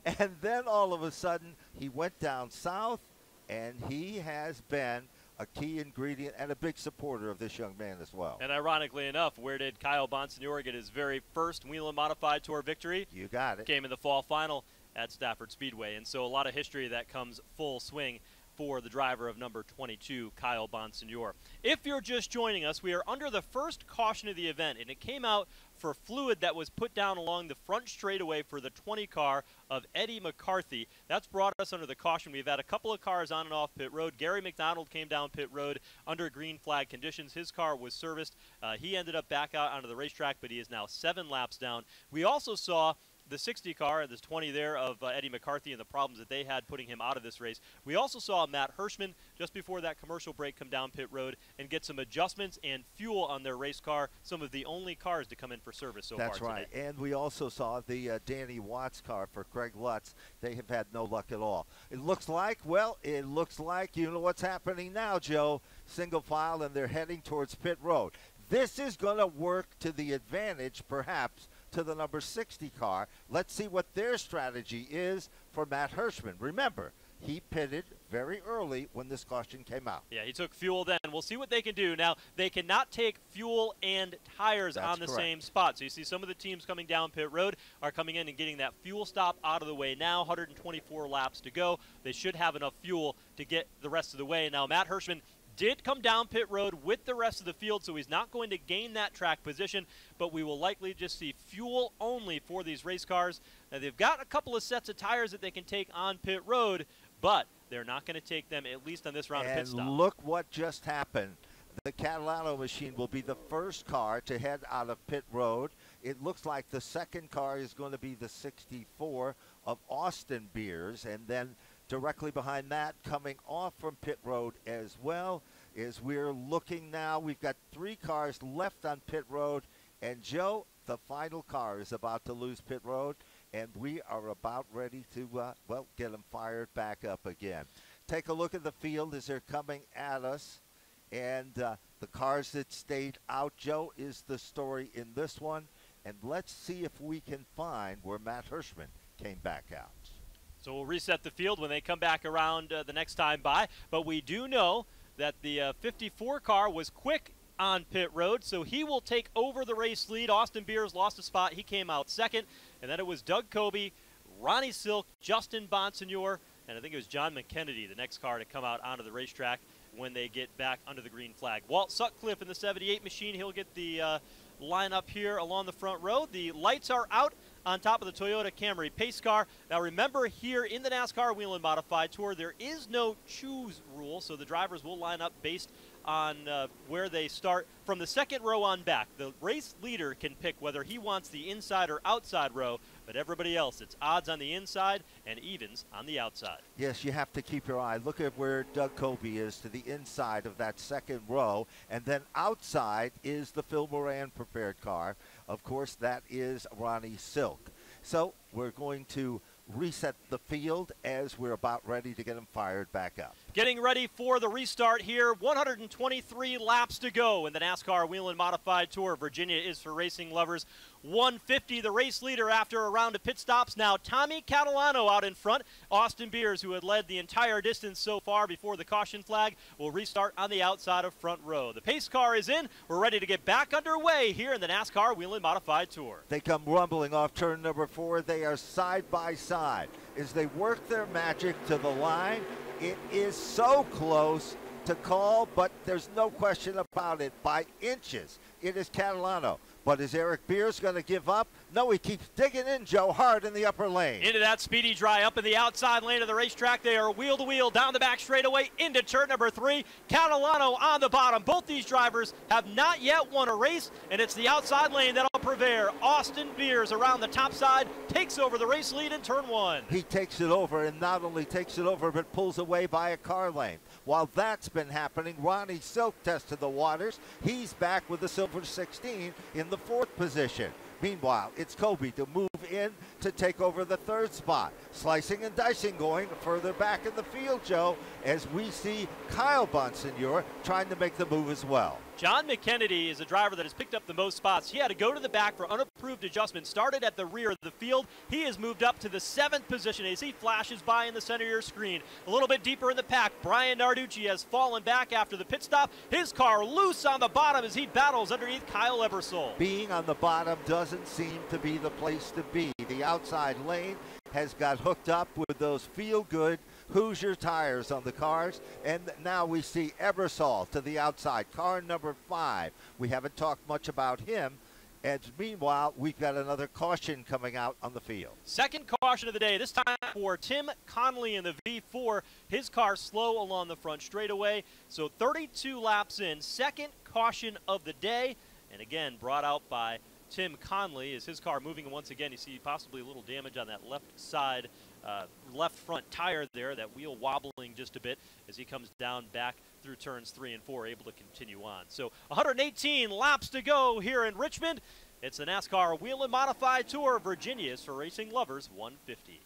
And then all of a sudden, he went down south, and he has been a key ingredient and a big supporter of this young man as well. And ironically enough, where did Kyle Bonsignor get his very first Whelen Modified Tour victory? You got it. Came in the fall final at Stafford Speedway. And so a lot of history that comes full swing for the driver of number 22, Kyle Bonsignor. If you're just joining us, we are under the first caution of the event, and it came out for fluid that was put down along the front straightaway for the 20 car of Eddie McCarthy. That's brought us under the caution. We've had a couple of cars on and off pit road. Gary McDonald came down pit road under green flag conditions. His car was serviced. He ended up back out onto the racetrack, but he is now 7 laps down. We also saw the 60 car, there's 20 there of Eddie McCarthy and the problems that they had putting him out of this race. We also saw Matt Hirschman just before that commercial break come down pit road and get some adjustments and fuel on their race car, some of the only cars to come in for service so far today. That's right. And we also saw the Danny Watts car for Craig Lutz. They have had no luck at all. It looks like, you know what's happening now, Joe. Single file, and they're heading towards pit road. This is going to work to the advantage, perhaps, to the number 60 car. Let's see what their strategy is for Matt Hirschman. Remember, he pitted very early when this caution came out. Yeah, he took fuel then. We'll see what they can do. Now, they cannot take fuel and tires on the same spot. So you see some of the teams coming down pit road are coming in and getting that fuel stop out of the way now. 124 laps to go. They should have enough fuel to get the rest of the way. Now, Matt Hirschman did come down pit road with the rest of the field, so he's not going to gain that track position, but we will likely just see fuel only for these race cars. Now, they've got a couple of sets of tires that they can take on pit road, but they're not going to take them, at least on this round of pit stop. And look what just happened. The Catalano machine will be the first car to head out of pit road. It looks like the second car is going to be the 64 of Austin Beers, and then directly behind that, coming off from pit road as well, is we're looking now. We've got 3 cars left on pit road, and Joe, the final car is about to lose pit road, and we are about ready to, get them fired back up again. Take a look at the field as they're coming at us, and the cars that stayed out, Joe, is the story in this one, and let's see if we can find where Matt Hirschman came back out. So we'll reset the field when they come back around the next time by. But we do know that the 54 car was quick on pit road, so he will take over the race lead. Austin Beers lost a spot. He came out second. And then it was Doug Kobe, Ronnie Silk, Justin Bonsignor, and I think it was John McKennedy, the next car to come out onto the racetrack when they get back under the green flag. Walt Sutcliffe in the 78 machine. He'll get the line up here along the front row. The lights are out on top of the Toyota Camry pace car. Now remember, here in the NASCAR Whelen Modified Tour, there is no choose rule, so the drivers will line up based on where they start from the second row on back. The race leader can pick whether he wants the inside or outside row, but everybody else, it's odds on the inside and evens on the outside. Yes, you have to keep your eye. Look at where Doug Kobe is to the inside of that second row, and then outside is the Phil Moran prepared car. Of course, that is Ronnie Silk. So we're going to reset the field as we're about ready to get them fired back up. Getting ready for the restart here. 123 laps to go in the NASCAR Whelen Modified Tour. Virginia is for racing lovers. 150, the race leader after a round of pit stops. Now Tommy Catalano out in front. Austin Beers, who had led the entire distance so far before the caution flag, will restart on the outside of front row. The pace car is in. We're ready to get back underway here in the NASCAR Whelen Modified Tour. They come rumbling off turn number 4. They are side by side as they work their magic to the line. It is so close to call, but there's no question about it. By inches, it is Catalano. But is Eric Beers going to give up? No, he keeps digging in, Joe, hard in the upper lane. Into that speedy dry up in the outside lane of the racetrack. They are wheel to wheel down the back straightaway into turn number 3. Catalano on the bottom. Both these drivers have not yet won a race, and it's the outside lane that'll prevail. Austin Beers around the top side takes over the race lead in turn 1. He takes it over, and not only takes it over, but pulls away by a car lane. While that's been happening, Ronnie Silk tested the waters. He's back with the silver 16 in the 4th position. Meanwhile, it's Kobe to move in to take over the 3rd spot. Slicing and dicing going further back in the field, Joe, as we see Kyle Bonsignor trying to make the move as well. John McKennedy is a driver that has picked up the most spots. He had to go to the back for unapproved adjustment. Started at the rear of the field. He has moved up to the 7th position as he flashes by in the center of your screen. A little bit deeper in the pack, Brian Narducci has fallen back after the pit stop. His car loose on the bottom as he battles underneath Kyle Ebersole. Being on the bottom doesn't seem to be the place to be. The outside lane has got hooked up with those feel-good Hoosier tires on the cars, and now we see Ebersol to the outside, car number 5. We haven't talked much about him, and meanwhile, we've got another caution coming out on the field. Second caution of the day, this time for Tim Conley in the V4. His car slow along the front straightaway, so 32 laps in, second caution of the day, and again, brought out by Tim Conley. Is his car moving once again? You see possibly a little damage on that left side, left front tire there, that wheel wobbling just a bit as he comes down back through turns 3 and 4, able to continue on. So 118 laps to go here in Richmond. It's the NASCAR Whelen Modified Tour. Virginia is for racing lovers 150.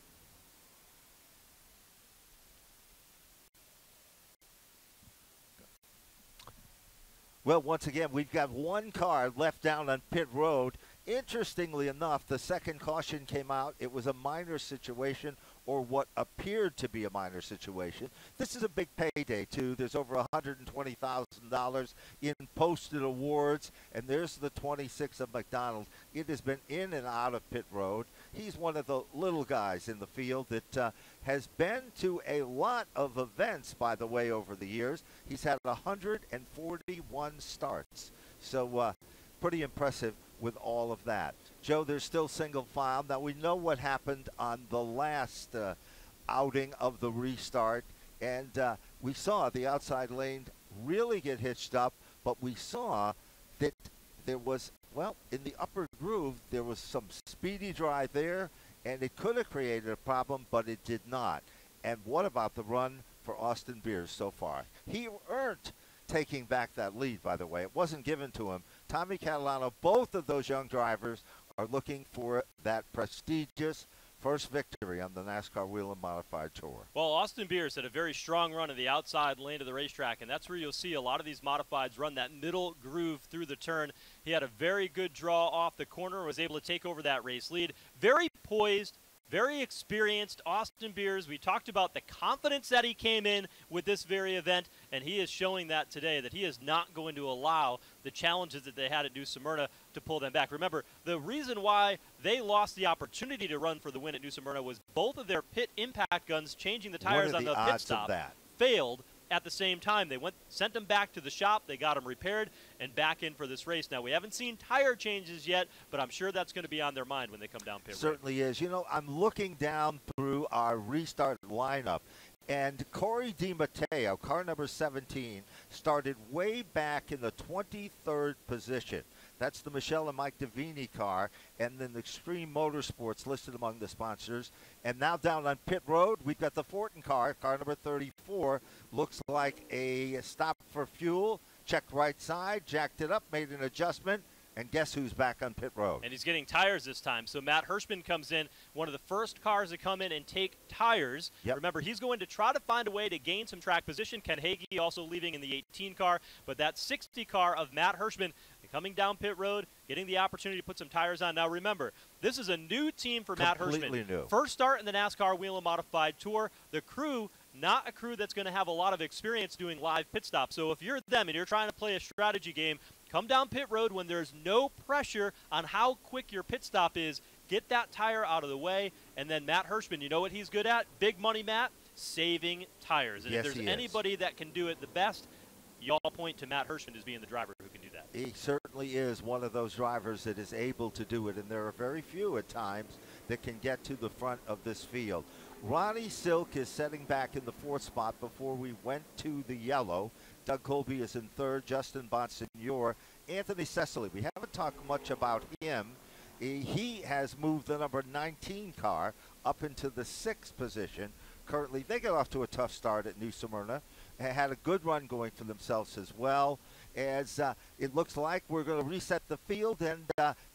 Well, once again, we've got one car left down on pit road. Interestingly enough, the second caution came out. It was a minor situation, or what appeared to be a minor situation. This is a big payday, too. There's over $120,000 in posted awards, and there's the 26 of McDonald. It has been in and out of pit road. He's one of the little guys in the field that has been to a lot of events, by the way, over the years. He's had 141 starts. So pretty impressive with all of that. Joe, there's still single file. Now, we know what happened on the last outing of the restart, and we saw the outside lane really get hitched up, but we saw that there was, well, in the upper groove, there was some speedy drive there, and it could have created a problem, but it did not. And what about the run for Austin Beers so far? He earned taking back that lead, by the way. It wasn't given to him. Tommy Catalano, both of those young drivers are looking for that prestigious first victory on the NASCAR Whelen Modified Tour. Well, Austin Beers had a very strong run in the outside lane of the racetrack, and that's where you'll see a lot of these modifieds run that middle groove through the turn. He had a very good draw off the corner, was able to take over that race lead. Very poised, very experienced Austin Beers. We talked about the confidence that he came in with this very event, and he is showing that today, that he is not going to allow the challenges that they had at New Smyrna to pull them back. Remember, the reason why they lost the opportunity to run for the win at New Smyrna was both of their pit impact guns changing the tires on the pit stop failed at the same time. They sent them back to the shop, they got them repaired, and back in for this race. Now, we haven't seen tire changes yet, but I'm sure that's going to be on their mind when they come down pit road. Certainly is. You know, I'm looking down through our restart lineup, and Corey DiMatteo, car number 17, started way back in the 23rd position. That's the Michelle and Mike Davini car, and then Extreme Motorsports listed among the sponsors. And now down on pit road, we've got the Fortin car number 34. Looks like a stop for fuel. Checked right side, jacked it up, made an adjustment, and guess who's back on pit road? And he's getting tires this time. So Matt Hirschman comes in, one of the first cars to come in and take tires. Yep. Remember, he's going to try to find a way to gain some track position. Ken Hagee also leaving in the 18 car, but that 60 car of Matt Hirschman coming down pit road, getting the opportunity to put some tires on. Now remember, this is a new team for Matt Hirschman. Completely new. First start in the NASCAR Whelen Modified Tour. The crew, not a crew that's going to have a lot of experience doing live pit stops. So if you're them and you're trying to play a strategy game, come down pit road when there's no pressure on how quick your pit stop is. Get that tire out of the way. And then Matt Hirschman, you know what he's good at? Big money, Matt, saving tires. And yes, if there's anybody that can do it the best, y'all point to Matt Hirschman as being the driver who can do that. He certainly is one of those drivers that is able to do it, and there are very few at times that can get to the front of this field. Ronnie Silk is setting back in the 4th spot before we went to the yellow. Doug Colby is in 3rd, Justin Bonsignor. Anthony Cecily, we haven't talked much about him. He has moved the number 19 car up into the 6th position. Currently, they got off to a tough start at New Smyrna. Had a good run going for themselves as well. As it looks like we're going to reset the field. And,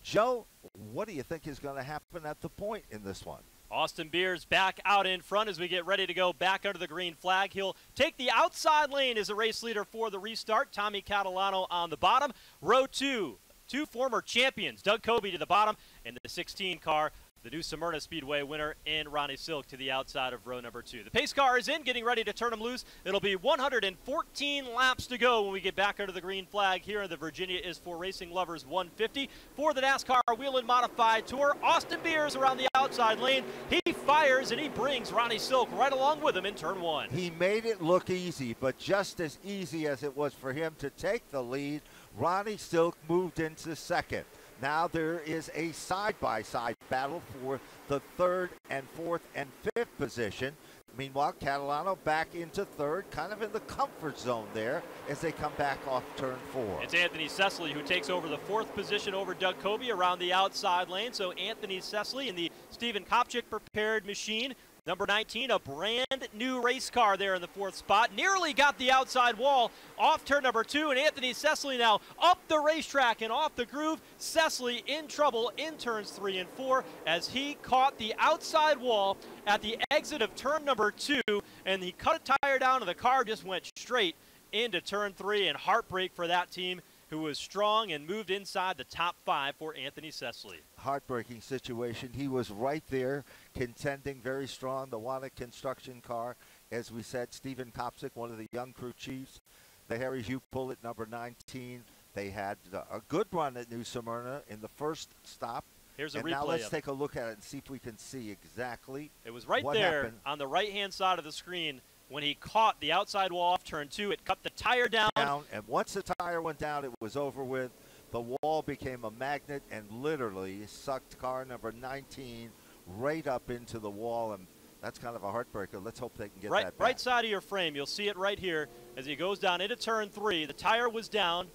Joe, what do you think is going to happen at the point in this one? Austin Beers back out in front as we get ready to go back under the green flag. He'll take the outside lane as a race leader for the restart. Tommy Catalano on the bottom. Row 2, 2 former champions. Doug Colby to the bottom, and the 16 car, the New Smyrna Speedway winner, in Ronnie Silk to the outside of row number 2. The pace car is in, getting ready to turn him loose. It'll be 114 laps to go when we get back under the green flag here in the Virginia is for Racing Lovers 150. For the NASCAR Whelen Modified Tour, Austin Beers around the outside lane. He fires, and he brings Ronnie Silk right along with him in turn one. He made it look easy, but just as easy as it was for him to take the lead, Ronnie Silk moved into second. Now there is a side-by-side battle for the third and fourth and fifth position. Meanwhile, Catalano back into third, kind of in the comfort zone there as they come back off turn four. It's Anthony Cecily who takes over the fourth position over Doug Kobe around the outside lane. So Anthony Cecily in the Stephen Kopchik prepared machine. Number 19, a brand new race car there in the fourth spot. Nearly got the outside wall off turn number 2, and Anthony Cecily now up the racetrack and off the groove. Cecily in trouble in turns 3 and 4 as he caught the outside wall at the exit of turn number 2, and he cut a tire down and the car just went straight into turn 3, and heartbreak for that team who was strong and moved inside the top 5 for Anthony Cecily. Heartbreaking situation. He was right there contending very strong. The Wannick construction car, as we said, Stephen Kopchik, one of the young crew chiefs. The Harry Hugh Pullet, number 19. They had a good run at New Smyrna in the first stop. Here's a and replay. Now let's take a look at it and see if we can see exactly it was right what there happened. On the right-hand side of the screen. When he caught the outside wall off turn 2, it cut the tire down. And once the tire went down, it was over with. The wall became a magnet and literally sucked car number 19 right up into the wall, and that's kind of a heartbreaker. Let's hope they can get that back. Right side of your frame, you'll see it right here as he goes down into turn 3. The tire was down.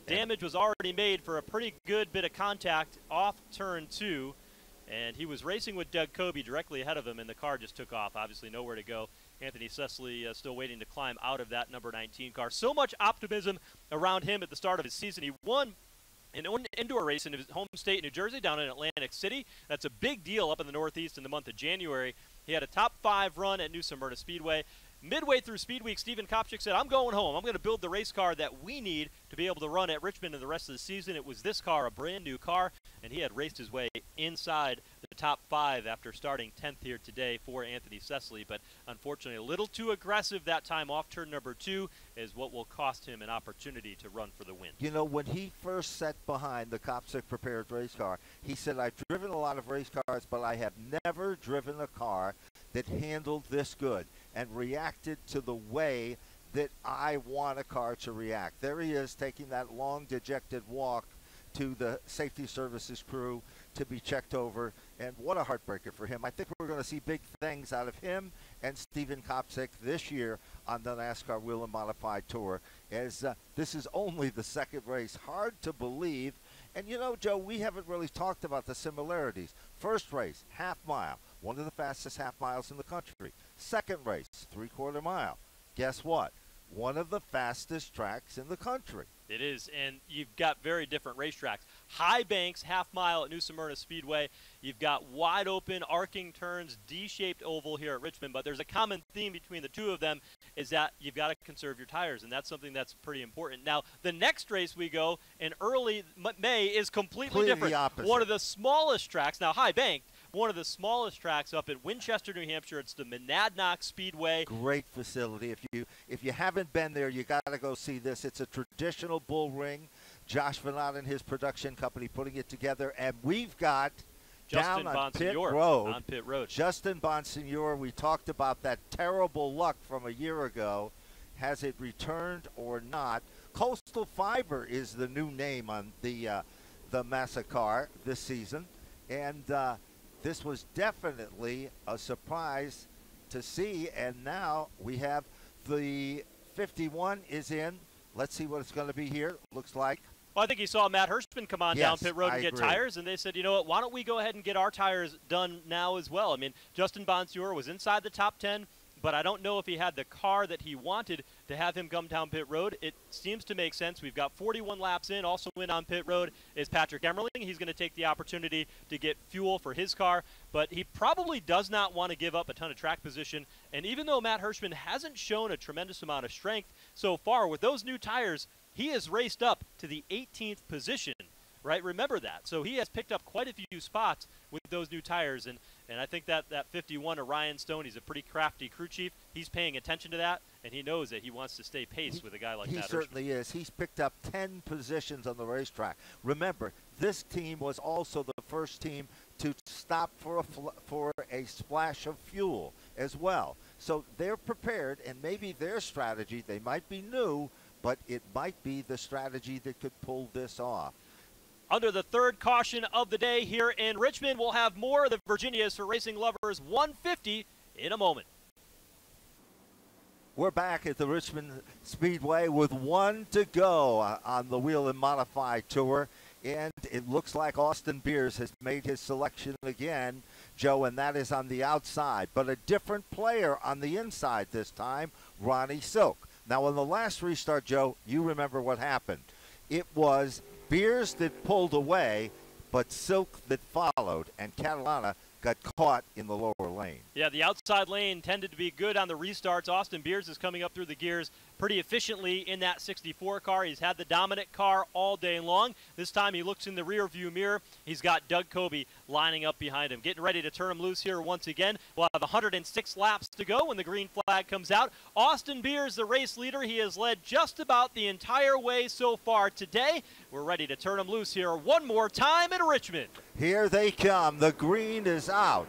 Damage was already made for a pretty good bit of contact off turn 2, and he was racing with Doug Kobe directly ahead of him, and the car just took off. Obviously nowhere to go. Anthony Cecily still waiting to climb out of that number 19 car. So much optimism around him at the start of his season. He won an indoor race in his home state, New Jersey, down in Atlantic City. That's a big deal up in the Northeast in the month of January. He had a top 5 run at New Smyrna Speedway. Midway through Speed Week, Stephen Kopchik said, I'm going home. I'm going to build the race car that we need to be able to run at Richmond in the rest of the season. It was this car, a brand new car, and he had raced his way inside the top 5 after starting 10th here today for Anthony Cecily. But unfortunately, a little too aggressive that time off turn number 2 is what will cost him an opportunity to run for the win. You know, when he first sat behind the Kopchik prepared race car, he said, I've driven a lot of race cars, but I have never driven a car that handled this good and reacted to the way that I want a car to react. There he is taking that long, dejected walk to the safety services crew to be checked over, and what a heartbreaker for him. I think we're going to see big things out of him and Stephen Kopchik this year on the NASCAR Whelen Modified Tour, as this is only the second race. Hard to believe. And you know, Joe, we haven't really talked about the similarities. First race, half mile, one of the fastest half miles in the country. Second race, 3/4 mile. Guess what? One of the fastest tracks in the country. It is, and you've got very different racetracks. High banks, half mile at New Smyrna Speedway. You've got wide open, arcing turns, D-shaped oval here at Richmond, but there's a common theme between the two of them is that you've got to conserve your tires, and that's something that's pretty important. Now, the next race we go in early May is completely different. The opposite. One of the smallest tracks, now high banked, one of the smallest tracks up in Winchester, New Hampshire. It's the Monadnock Speedway. Great facility. If you haven't been there, you got to go see this. It's a traditional bull ring. Josh Venat and his production company putting it together, and we've got Justin down on Pit Road. Justin Bonsignor. We talked about that terrible luck from a year ago. Has it returned or not? Coastal Fiber is the new name on the Massa car this season, and this was definitely a surprise to see. And now we have the 51 is in. Let's see what it's going to be here. Looks like. Well, I think you saw Matt Hirschman come on down pit road and get agree. tires, and they said, you know what, why don't we go ahead and get our tires done now as well? I mean, Justin Bonsignor was inside the top 10, but I don't know if he had the car that he wanted to have him come down pit road. It seems to make sense. We've got 41 laps in. Also in on pit road is Patrick Emmerling. He's going to take the opportunity to get fuel for his car, but he probably does not want to give up a ton of track position. And even though Matt Hirschman hasn't shown a tremendous amount of strength so far, with those new tires, he has raced up to the 18th position, right? Remember that. So he has picked up quite a few spots with those new tires, and I think that 51 Ryan Stone, he's a pretty crafty crew chief. He's paying attention to that, and he knows that he wants to stay pace with a guy like that. He certainly is. He's picked up 10 positions on the racetrack. Remember, this team was also the first team to stop for a splash of fuel as well. So they're prepared, and maybe their strategy, they might be new, but it might be the strategy that could pull this off. Under the third caution of the day here in Richmond, we'll have more of the Virginia's for Racing Lovers 150 in a moment. We're back at the Richmond Speedway with one to go on the Whelen Modified Tour. And it looks like Austin Beers has made his selection again, Joe, and that is on the outside. But a different player on the inside this time, Ronnie Silk. Now, on the last restart, Joe, you remember what happened. It was Beers that pulled away, but Silk that followed, and Catalana got caught in the lower lane. Yeah, the outside lane tended to be good on the restarts. Austin Beers is coming up through the gears pretty efficiently in that 64 car. He's had the dominant car all day long. This time he looks in the rear view mirror. He's got Doug Kobe lining up behind him, getting ready to turn him loose here once again. We'll have 106 laps to go when the green flag comes out. Austin Beers, the race leader. He has led just about the entire way so far today. We're ready to turn him loose here one more time in Richmond. Here they come. The green is out.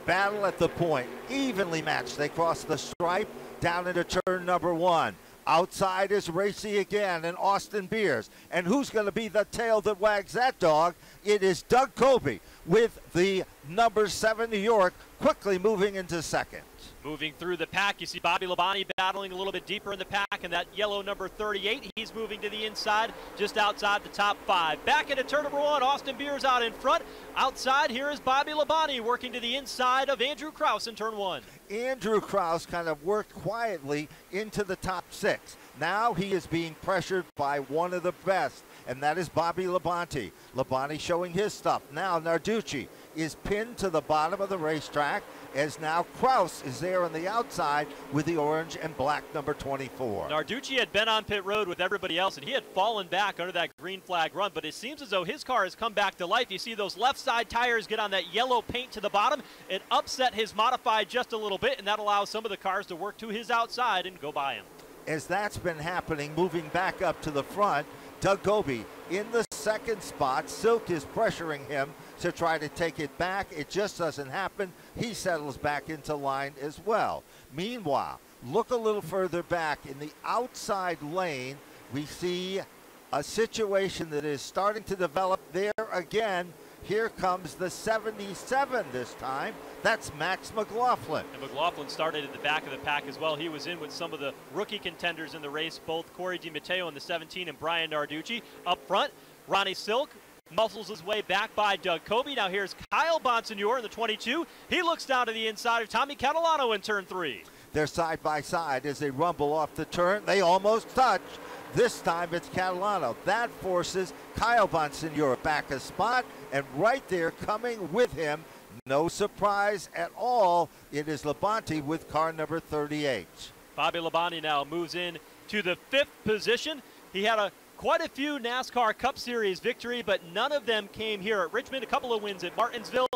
Battle at the point. Evenly matched. They cross the stripe down into turn number one. Outside is Racy again and Austin Beers. And who's going to be the tail that wags that dog? It is Doug Kobe with the number 7 New York quickly moving into second. Moving through the pack, you see Bobby Labonte battling a little bit deeper in the pack, and that yellow number 38, he's moving to the inside, just outside the top 5. Back into turn number 1, Austin Beers out in front. Outside, here is Bobby Labonte working to the inside of Andrew Krause in turn 1. Andrew Krause kind of worked quietly into the top 6. Now he is being pressured by one of the best, and that is Bobby Labonte. Labonte showing his stuff. Now Narducci is pinned to the bottom of the racetrack, as now Krause is there on the outside with the orange and black number 24. Narducci had been on pit road with everybody else, and he had fallen back under that green flag run, but it seems as though his car has come back to life. You see those left side tires get on that yellow paint to the bottom. It upset his modified just a little bit, and that allows some of the cars to work to his outside and go by him. As that's been happening, moving back up to the front, Doug Kobe in the second spot. Silk is pressuring him to try to take it back. It just doesn't happen. He settles back into line as well. Meanwhile, look a little further back in the outside lane. We see a situation that is starting to develop there again. Here comes the 77 this time. That's Max McLaughlin. And McLaughlin started at the back of the pack as well. He was in with some of the rookie contenders in the race, both Corey DiMatteo in the 17 and Brian Narducci. Up front, Ronnie Silk muscles his way back by Doug Kobe. Now here's Kyle Bonsignor in the 22. He looks down to the inside of Tommy Catalano in turn 3. They're side by side as they rumble off the turn. They almost touch. This time it's Catalano. That forces Kyle Bonsignor back a spot, and right there coming with him, no surprise at all, it is Labonte with car number 38. Bobby Labonte now moves in to the 5th position. He had quite a few NASCAR Cup Series victory, but none of them came here at Richmond. A couple of wins at Martinsville,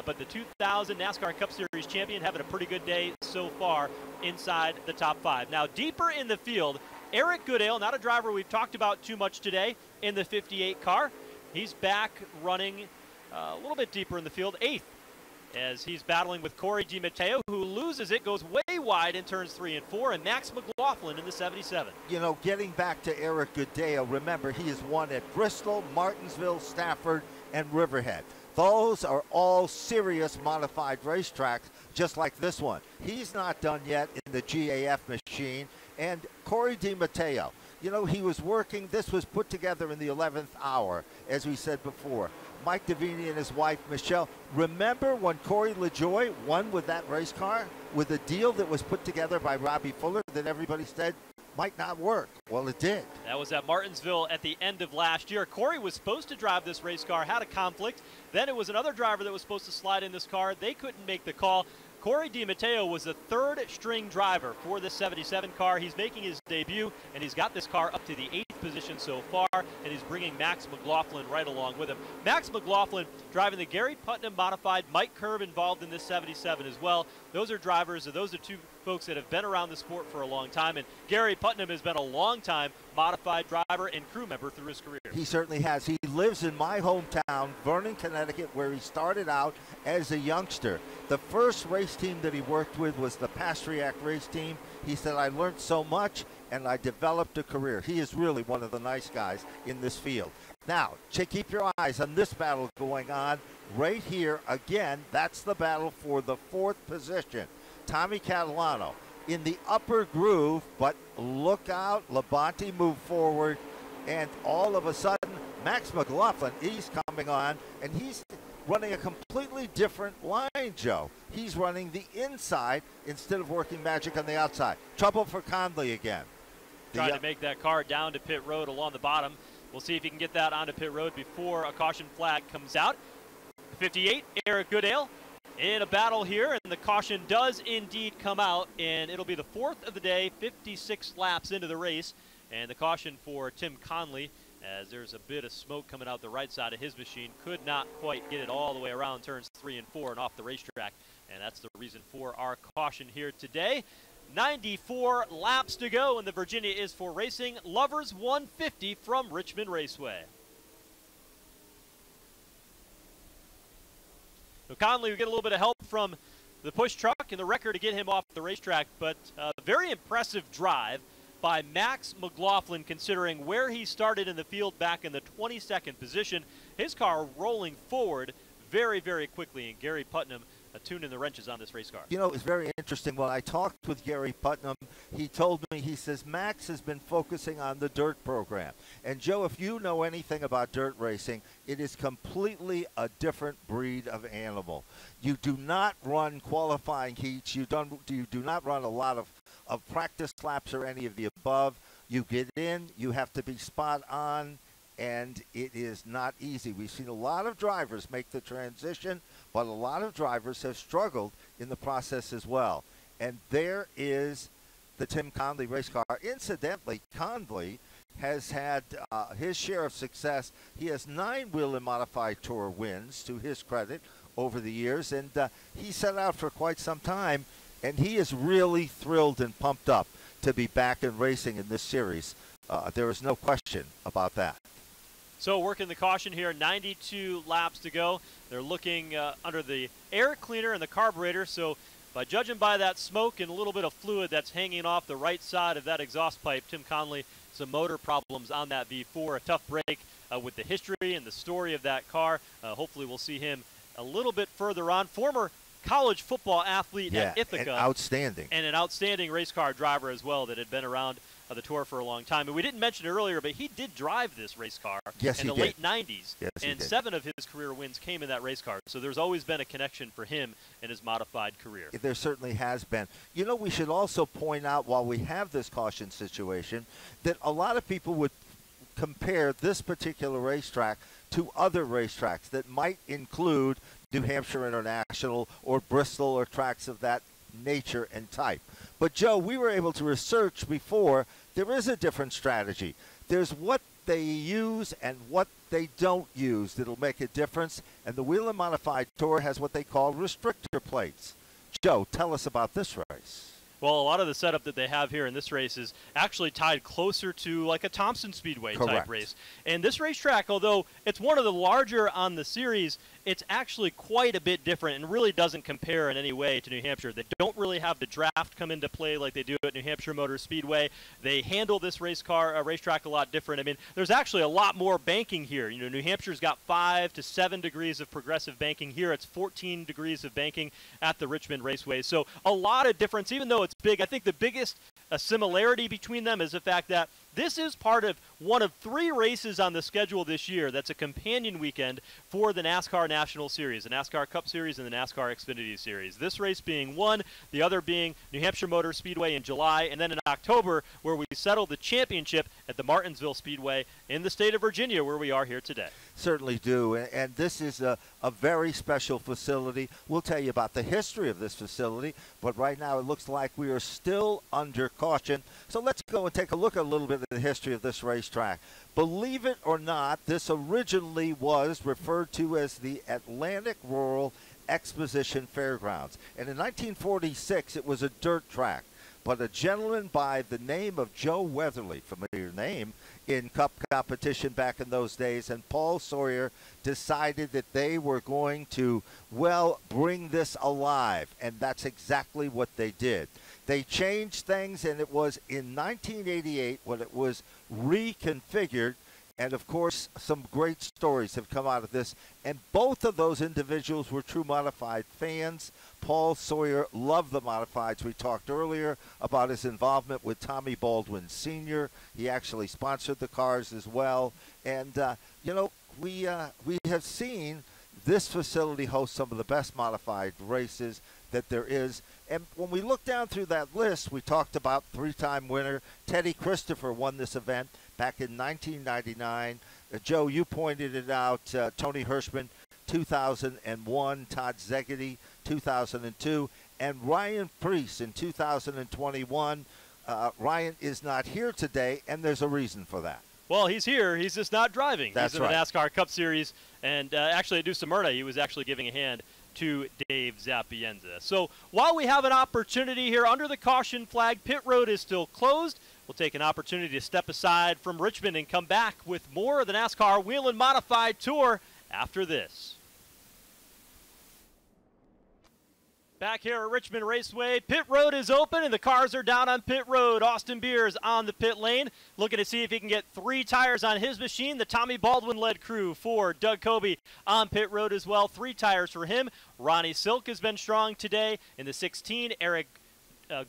but the 2000 NASCAR Cup Series champion having a pretty good day so far inside the top 5. Now deeper in the field, Eric Goodale, not a driver we've talked about too much today, in the 58 car. He's back running a little bit deeper in the field, 8th, as he's battling with Corey DiMatteo, who loses it, goes way wide in turns 3 and 4, and Max McLaughlin in the 77. You know, getting back to Eric Goodale, remember he has won at Bristol, Martinsville, Stafford, and Riverhead. Those are all serious modified racetracks, just like this one. He's not done yet in the GAF machine. And Corey DiMatteo, you know, he was working. This was put together in the 11th hour, as we said before. Mike Davini and his wife, Michelle, remember when Corey LaJoie won with that race car, with a deal that was put together by Robbie Fuller that everybody said might not work? Well, it did. That was at Martinsville at the end of last year. Corey was supposed to drive this race car, had a conflict. Then it was another driver that was supposed to slide in this car. They couldn't make the call. Corey DiMatteo was the 3rd string driver for this 77 car. He's making his debut, and he's got this car up to the 8th 4th position so far, and he's bringing Max McLaughlin right along with him. Max McLaughlin driving the Gary Putnam modified, Mike Curb involved in this 77 as well. Those are drivers, those are two folks that have been around the sport for a long time, and Gary Putnam has been a long-time modified driver and crew member through his career. He certainly has. He lives in my hometown, Vernon, Connecticut, where he started out as a youngster. The first race team that he worked with was the Pastriac race team. He said, I learned so much and I developed a career. He is really one of the nice guys in this field. Now, keep your eyes on this battle going on right here. Again, that's the battle for the 4th position. Tommy Catalano in the upper groove, but look out, Labonte moved forward, and all of a sudden, Max McLaughlin, he's coming on, and he's running a completely different line, Joe. He's running the inside instead of working magic on the outside. Trouble for Conley again. Trying to make that car down to pit road along the bottom. We'll see if he can get that onto pit road before a caution flag comes out. 58, Eric Goodale in a battle here, and the caution does indeed come out, and it'll be the 4th of the day, 56 laps into the race, and the caution for Tim Conley, as there's a bit of smoke coming out the right side of his machine, could not quite get it all the way around turns 3 and 4 and off the racetrack, and that's the reason for our caution here today. 94 laps to go, and the Virginia is for racing. Lovers 150 from Richmond Raceway. So Conley will get a little bit of help from the push truck and the wrecker to get him off the racetrack, but a very impressive drive by Max McLaughlin considering where he started in the field back in the 22nd position. His car rolling forward very, very quickly, and Gary Putnam tuning the wrenches on this race car. You know, it's very interesting. When I talked with Gary Putnam, he told me, he says, Max has been focusing on the dirt program. And Joe, if you know anything about dirt racing, it is completely a different breed of animal. You do not run qualifying heats. You do not run a lot of practice laps or any of the above. You get in, you have to be spot on, and it is not easy. We've seen a lot of drivers make the transition, but a lot of drivers have struggled in the process as well. And there is the Tim Conley race car. Incidentally, Conley has had his share of success. He has 9 Whelen Modified Tour wins, to his credit, over the years, and he set out for quite some time, and he is really thrilled and pumped up to be back in racing in this series. There is no question about that. So working the caution here, 92 laps to go. They're looking under the air cleaner and the carburetor. So by judging by that smoke and a little bit of fluid that's hanging off the right side of that exhaust pipe, Tim Conley, some motor problems on that V4. A tough break with the history and the story of that car. Hopefully we'll see him a little bit further on. Former college football athlete at Ithaca. Outstanding. And an outstanding race car driver as well that had been around the tour for a long time. And we didn't mention it earlier, but he did drive this race car in the late 90s. Yes, and 7 of his career wins came in that race car. So there's always been a connection for him in his modified career. There certainly has been. You know, we should also point out, while we have this caution situation, that a lot of people would compare this particular racetrack to other racetracks that might include New Hampshire International or Bristol or tracks of that nature and type. But Joe, we were able to research before, there is a different strategy. There's what they use and what they don't use that'll make a difference, and the Whelen Modified Tour has what they call restrictor plates. Joe, tell us about this race. Well, a lot of the setup that they have here in this race is actually tied closer to like a Thompson Speedway type race. And this racetrack, although it's one of the larger on the series, it's actually quite a bit different and really doesn't compare in any way to New Hampshire. They don't really have the draft come into play like they do at New Hampshire Motor Speedway. They handle this racetrack a lot different. I mean, there's actually a lot more banking here. You know, New Hampshire's got 5 to 7 degrees of progressive banking. Here it's 14 degrees of banking at the Richmond Raceway. So a lot of difference, even though it's big. I think the biggest similarity between them is the fact that this is part of one of 3 races on the schedule this year that's a companion weekend for the NASCAR National Series, the NASCAR Cup Series and the NASCAR Xfinity Series. This race being one, the other being New Hampshire Motor Speedway in July, and then in October where we settle the championship at the Martinsville Speedway in the state of Virginia where we are here today. Certainly do, and this is a very special facility. We'll tell you about the history of this facility, but right now it looks like we are still under caution. So let's go and take a look at a little bit of the history of this racetrack. Believe it or not, this originally was referred to as the Atlantic Rural Exposition Fairgrounds. And in 1946, it was a dirt track. But a gentleman by the name of Joe Weatherly, familiar name, in Cup competition back in those days, and Paul Sawyer decided that they were going to, well, bring this alive. And that's exactly what they did. They changed things, and it was in 1988 when it was reconfigured. And, of course, some great stories have come out of this. And both of those individuals were true modified fans. Paul Sawyer loved the modifieds. We talked earlier about his involvement with Tommy Baldwin Sr. He actually sponsored the cars as well. And, you know, we have seen this facility host some of the best modified races that there is. And when we look down through that list, we talked about three-time winner Teddy Christopher won this event back in 1999. Joe, you pointed it out. Tony Hirschman, 2001. Todd Zegedy, 2002. And Ryan Preece in 2021. Ryan is not here today, and there's a reason for that. Well, he's here. He's just not driving. That's he's in the NASCAR Cup Series. And actually at New Smyrna, he was actually giving a hand to Dave Zapienza. So while we have an opportunity here under the caution flag, pit road is still closed. We'll take an opportunity to step aside from Richmond and come back with more of the NASCAR Whelen Modified Tour after this. Back here at Richmond Raceway, pit road is open and the cars are down on pit road. Austin Beers on the pit lane, looking to see if he can get 3 tires on his machine. The Tommy Baldwin-led crew for Doug Coby on pit road as well. 3 tires for him. Ronnie Silk has been strong today in the 16. Eric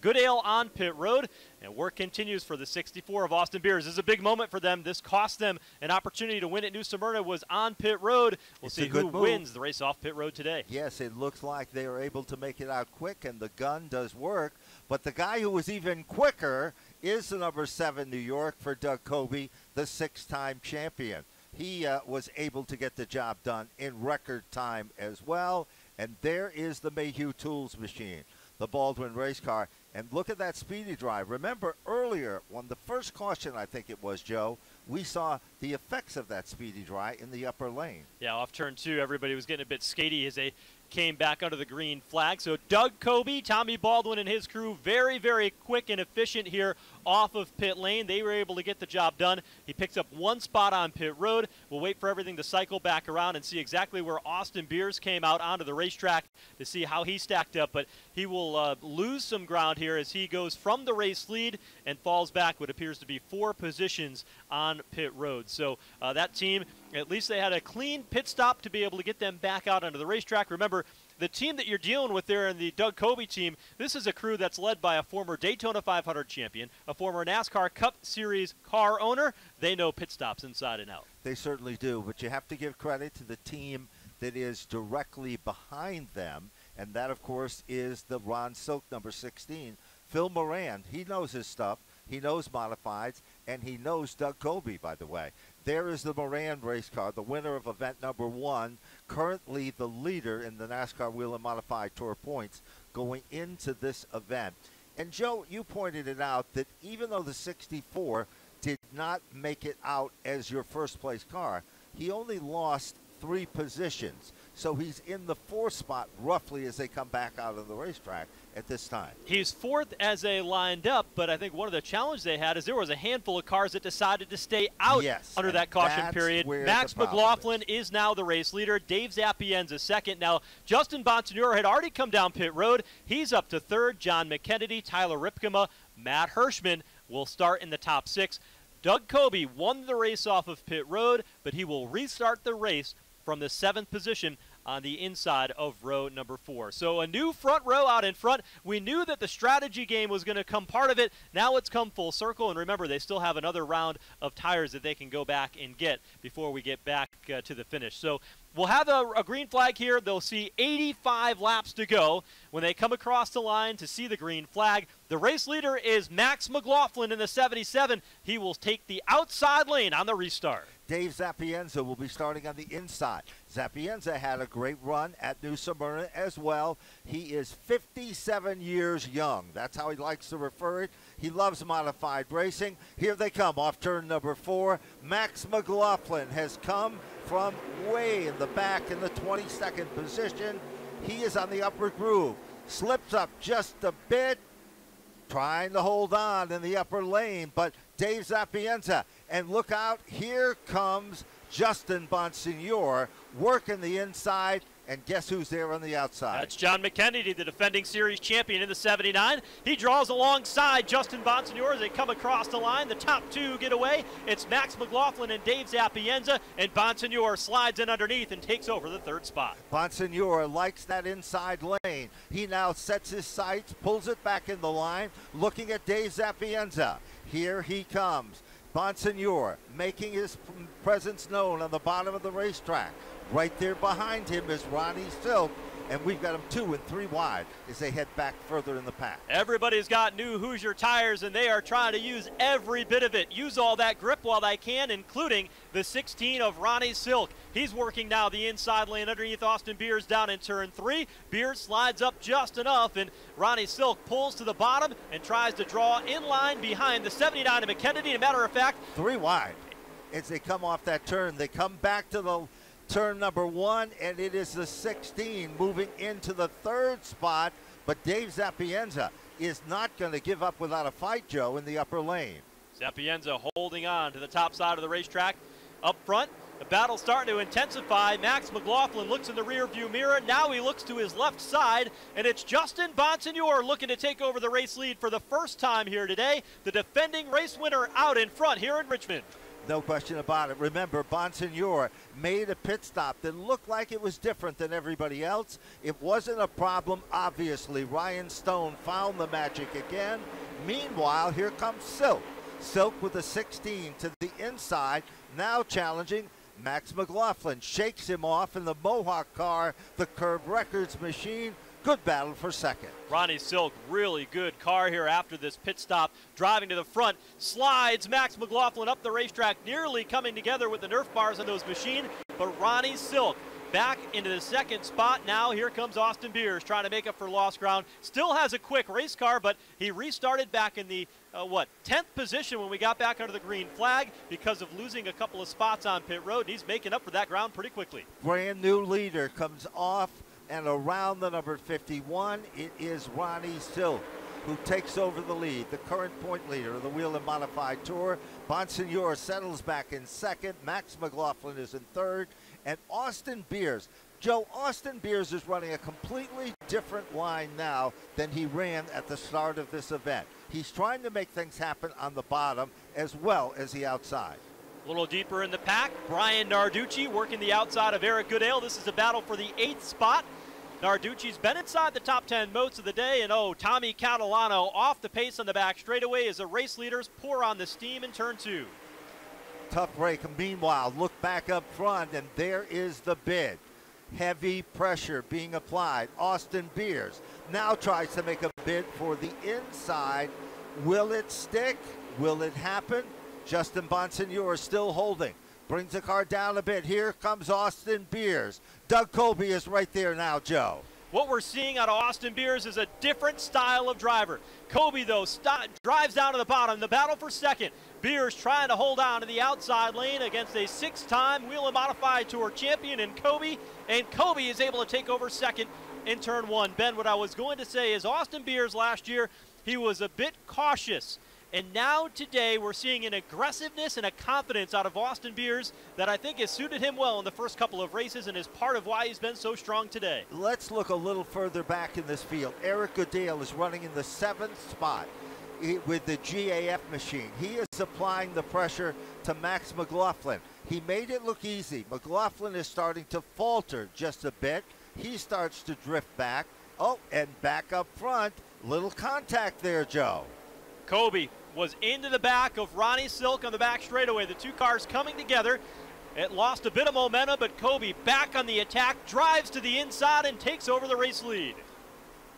Goodale on pit road, and work continues for the 64 of Austin Beers. This is a big moment for them. This cost them an opportunity to win at New Smyrna, was on pit road. We'll see who wins the race off pit road today. Yes, it looks like they are able to make it out quick, and the gun does work. But the guy who was even quicker is the number 7 New York for Doug Coby, the 6-time champion. He was able to get the job done in record time as well. And there is the Mayhew Tools machine, the Baldwin race car. And look at that speedy drive. Remember earlier, when the first caution, I think it was, Joe, we saw the effects of that speedy drive in the upper lane. Yeah, off turn 2, everybody was getting a bit skatey as they came back under the green flag. So Doug Coby, Tommy Baldwin and his crew, very, very quick and efficient here off of pit lane. They were able to get the job done. He picks up 1 spot on pit road. We'll wait for everything to cycle back around and see exactly where Austin Beers came out onto the racetrack to see how he stacked up. But he will lose some ground here as he goes from the race lead and falls back what appears to be 4 positions on pit road. So that team, at least they had a clean pit stop to be able to get them back out onto the racetrack. Remember, the team that you're dealing with there in the Doug Coby team, this is a crew that's led by a former Daytona 500 champion, a former NASCAR Cup Series car owner. They know pit stops inside and out. They certainly do, but you have to give credit to the team that is directly behind them, and that, of course, is the Ron Silk, number 16. Phil Moran, he knows his stuff. He knows modifieds, and he knows Doug Coby, by the way. There is the Moran race car, the winner of event number 1, currently the leader in the NASCAR Whelen Modified Tour points going into this event. And, Joe, you pointed it out that even though the 64 did not make it out as your first-place car, he only lost 3 positions. So he's in the 4th spot roughly as they come back out of the racetrack at this time. He's 4th as they lined up, but I think one of the challenges they had is there was a handful of cars that decided to stay out under that caution period. Max McLaughlin is now the race leader. Dave Zapienza second. Now, Justin Bonsignore had already come down pit road. He's up to 3rd. John McKennedy, Tyler Ripkema, Matt Hirschman will start in the top 6. Doug Coby won the race off of pit road, but he will restart the race from the 7th position on the inside of row number 4. So a new front row out in front. We knew that the strategy game was going to come part of it. Now it's come full circle. And remember, they still have another round of tires that they can go back and get before we get back to the finish. So we'll have a green flag here. They'll see 85 laps to go when they come across the line to see the green flag. The race leader is Max McLaughlin in the 77. He will take the outside lane on the restart. Dave Zapienza will be starting on the inside. Zapienza had a great run at New Smyrna as well. He is 57 years young. That's how he likes to refer it. He loves modified racing. Here they come off turn number 4. Max McLaughlin has come from way in the back in the 22nd position. He is on the upper groove. Slips up just a bit, trying to hold on in the upper lane, but Dave Zapienza. And look out, here comes Justin Bonsignor working the inside, and guess who's there on the outside? That's John McKennedy, the defending series champion in the 79. He draws alongside Justin Bonsignor as they come across the line. The top two get away. It's Max McLaughlin and Dave Zapienza, and Bonsignor slides in underneath and takes over the third spot. Bonsignor likes that inside lane. He now sets his sights, pulls it back in the line, looking at Dave Zapienza. Here he comes. Bonsignor making his presence known on the bottom of the racetrack. Right there behind him is Ronnie Silk, and we've got them 2 and 3 wide as they head back further in the pack. Everybody's got new Hoosier tires, and they are trying to use every bit of it. Use all that grip while they can, including the 16 of Ronnie Silk. He's working now the inside lane underneath Austin Beers down in turn 3. Beers slides up just enough, and Ronnie Silk pulls to the bottom and tries to draw in line behind the 79 of McKennedy. As a matter of fact, 3 wide as they come off that turn. They come back to the turn number 1, and it is the 16 moving into the third spot, but Dave Zapienza is not going to give up without a fight, Joe, in the upper lane. Zapienza holding on to the top side of the racetrack. Up front, the battle's starting to intensify. Max McLaughlin looks in the rearview mirror. Now he looks to his left side, and it's Justin Bonsignor looking to take over the race lead for the first time here today. The defending race winner out in front here in Richmond. No question about it. Remember, Bonsignor made a pit stop that looked like it was different than everybody else. It wasn't a problem, obviously. Ryan Stone found the magic again. Meanwhile, here comes Silk. Silk with a 16 to the inside, now challenging Max McLaughlin. Shakes him off in the Mohawk car, the Curb Records machine. Good battle for second. Ronnie Silk, really good car here after this pit stop. Driving to the front, slides Max McLaughlin up the racetrack, nearly coming together with the Nerf bars on those machine. But Ronnie Silk back into the second spot. Now here comes Austin Beers trying to make up for lost ground. Still has a quick race car, but he restarted back in the 10th position when we got back under the green flag because of losing a couple of spots on pit road. And he's making up for that ground pretty quickly. Brand new leader comes off and around the number 51. It is Ronnie Silk who takes over the lead, the current point leader of the Whelen Modified Tour. Bonsignor settles back in second. Max McLaughlin is in third. And Austin Beers. Joe, Austin Beers is running a completely different line now than he ran at the start of this event. He's trying to make things happen on the bottom as well as the outside. A little deeper in the pack, Brian Narducci working the outside of Eric Goodale. This is a battle for the 8th spot. Narducci's been inside the top 10 most of the day, and Tommy Catalano off the pace on the back straightaway as the race leaders pour on the steam in turn 2. Tough break. Meanwhile, look back up front, and there is the bid. Heavy pressure being applied. Austin Beers now tries to make a bid for the inside. Will it stick? Will it happen? Justin Bonsignor is still holding. Brings the car down a bit. Here comes Austin Beers. Doug Colby is right there now, Joe. What we're seeing out of Austin Beers is a different style of driver. Colby, though, drives down to the bottom. The battle for second. Beers trying to hold on to the outside lane against a 6-time Whelen Modified Tour champion in Colby. And Colby is able to take over second in turn 1. Ben, what I was going to say is Austin Beers last year, he was a bit cautious. And now today we're seeing an aggressiveness and a confidence out of Austin Beers that I think has suited him well in the first couple of races and is part of why he's been so strong today. Let's look a little further back in this field. Eric Goodale is running in the 7th spot with the GAF machine. He is applying the pressure to Max McLaughlin. He made it look easy. McLaughlin is starting to falter just a bit. He starts to drift back. Oh, and back up front. Little contact there, Joe. Colby was into the back of Ronnie Silk on the back straightaway. The two cars coming together. It lost a bit of momentum, but Colby back on the attack, drives to the inside and takes over the race lead.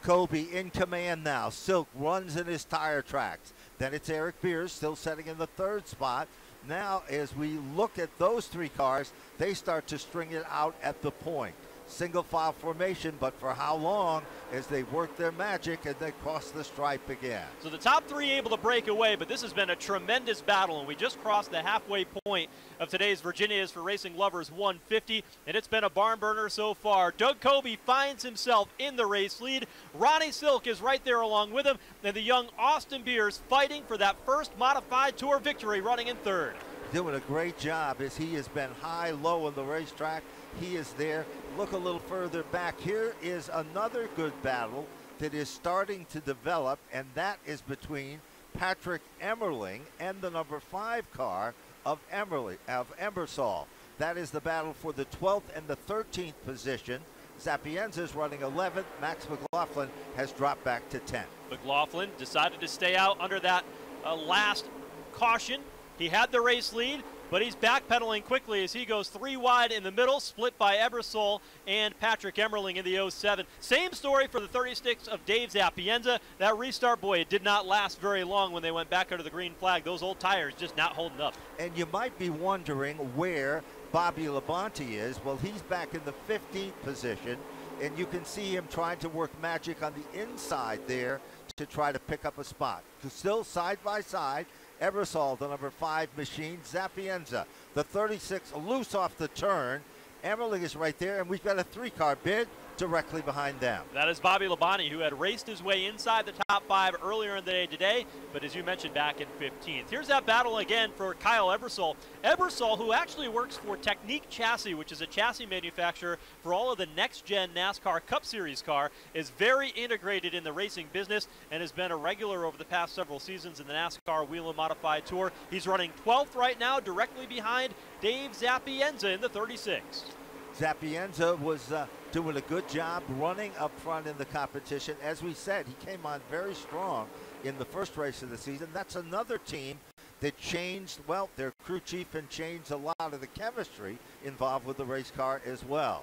Colby in command now. Silk runs in his tire tracks. Then it's Eric Beers still setting in the 3rd spot. Now, as we look at those 3 cars, they start to string it out at the point. single file formation, but for how long as they work their magic and they cross the stripe again. So the top three able to break away, but this has been a tremendous battle, and we just crossed the halfway point of today's Virginia is for Racing Lovers 150, and it's been a barn burner so far. Doug Kobe finds himself in the race lead. Ronnie Silk is right there along with him, and the young Austin Beers fighting for that first Modified Tour victory, running in third. Doing a great job as he has been high, low on the racetrack. He is there. Look a little further back. Here is another good battle that is starting to develop, and that is between Patrick Emmerling and the number 5 car of Embersol. That is the battle for the 12th and the 13th position. Sapienza is running 11th. Max McLaughlin has dropped back to 10th. McLaughlin decided to stay out under that last caution. He had the race lead, but he's backpedaling quickly as he goes 3 wide in the middle, split by Ebersol and Patrick Emmerling in the 07. Same story for the 36 of Dave Sapienza. That restart, boy, it did not last very long when they went back under the green flag. Those old tires just not holding up. And you might be wondering where Bobby Labonte is. Well, he's back in the 15th position, and you can see him trying to work magic on the inside there to try to pick up a spot. Still side by side, Ebersol, the number 5 machine, Sapienza, the 36, loose off the turn. Emmerling is right there, and we've got a 3-car bid directly behind them. That is Bobby Labonte, who had raced his way inside the top 5 earlier in the day today, but as you mentioned, back in 15th. Here's that battle again for Kyle Ebersol. Ebersol, who actually works for Technique Chassis, which is a chassis manufacturer for all of the next-gen NASCAR Cup Series car, is very integrated in the racing business and has been a regular over the past several seasons in the NASCAR Whelen Modified Tour. He's running 12th right now, directly behind Dave Sapienza in the 36. Sapienza was doing a good job running up front in the competition. As we said, he came on very strong in the first race of the season. That's another team that changed, well, their crew chief and changed a lot of the chemistry involved with the race car as well.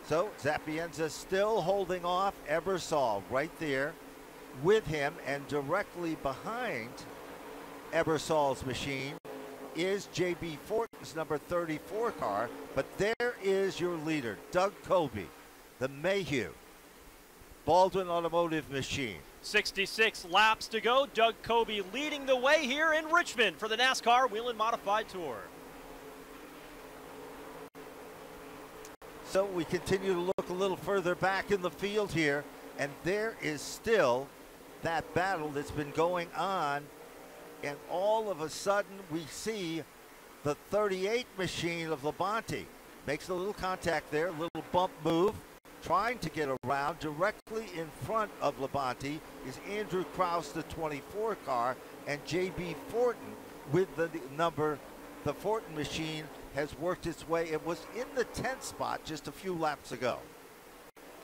So Sapienza still holding off. Ebersol right there with him, and directly behind Ebersol's machine is J.B. Fortin's number 34 car, but there is your leader, Doug Kobe, the Mayhew Baldwin Automotive machine. 66 laps to go. Doug Kobe leading the way here in Richmond for the NASCAR Whelen Modified Tour. So we continue to look a little further back in the field here, and there is still that battle that's been going on. And all of a sudden, we see the 38 machine of Labonte. Makes a little contact there, a little bump move, trying to get around. Directly in front of Labonte is Andrew Krause, the 24 car, and J.B. Fortin with the number. The Fortin machine has worked its way. It was in the 10th spot just a few laps ago.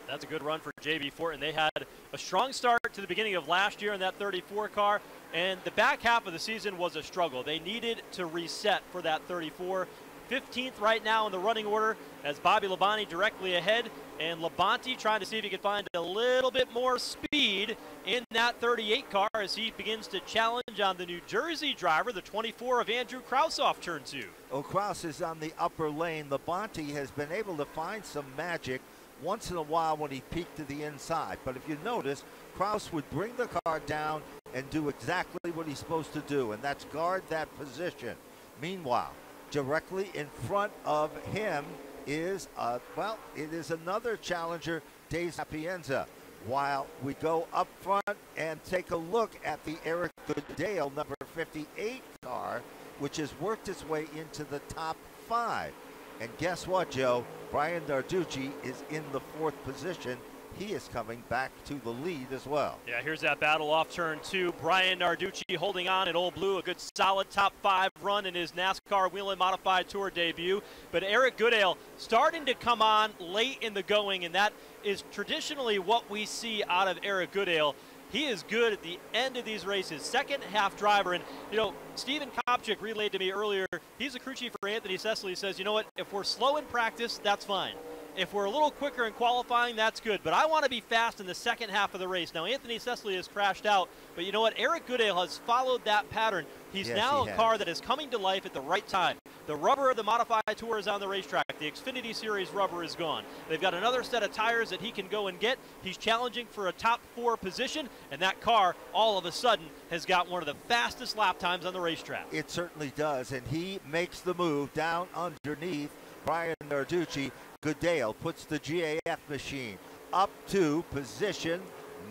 That's a good run for J.B. Fortin. They had a strong start to the beginning of last year in that 34 car, and the back half of the season was a struggle. They needed to reset for that 34. 15th right now in the running order as Bobby Labonte directly ahead, and Labonte trying to see if he can find a little bit more speed in that 38 car as he begins to challenge on the New Jersey driver, the 24 of Andrew Krause off turn 2. Oh, Krause is on the upper lane. Labonte has been able to find some magic once in a while when he peeked to the inside. But if you notice, Krause would bring the car down and do exactly what he's supposed to do, and that's guard that position. Meanwhile, directly in front of him is, well, it is another challenger, Dave Sapienza. While we go up front and take a look at the Eric Goodale number 58 car, which has worked its way into the top 5. And guess what, Joe? Brian Narducci is in the 4th position. He is coming back to the lead as well. Yeah, here's that battle off turn 2. Brian Narducci holding on in Old Blue, a good solid top 5 run in his NASCAR Whelen Modified Tour debut. But Eric Goodale starting to come on late in the going, and that is traditionally what we see out of Eric Goodale. He is good at the end of these races, second half driver. And, you know, Stephen Kopchik relayed to me earlier, he's a crew chief for Anthony Cecily. He says, you know what, if we're slow in practice, that's fine. If we're a little quicker in qualifying, that's good. But I want to be fast in the second half of the race. Now, Anthony Cecily has crashed out, but you know what? Eric Goodale has followed that pattern. He's now a car that is coming to life at the right time. The rubber of the Modified Tour is on the racetrack. The Xfinity Series rubber is gone. They've got another set of tires that he can go and get. He's challenging for a top 4 position, and that car, all of a sudden, has got one of the fastest lap times on the racetrack. It certainly does, and he makes the move down underneath Brian Narducci. Goodale puts the GAF machine up to position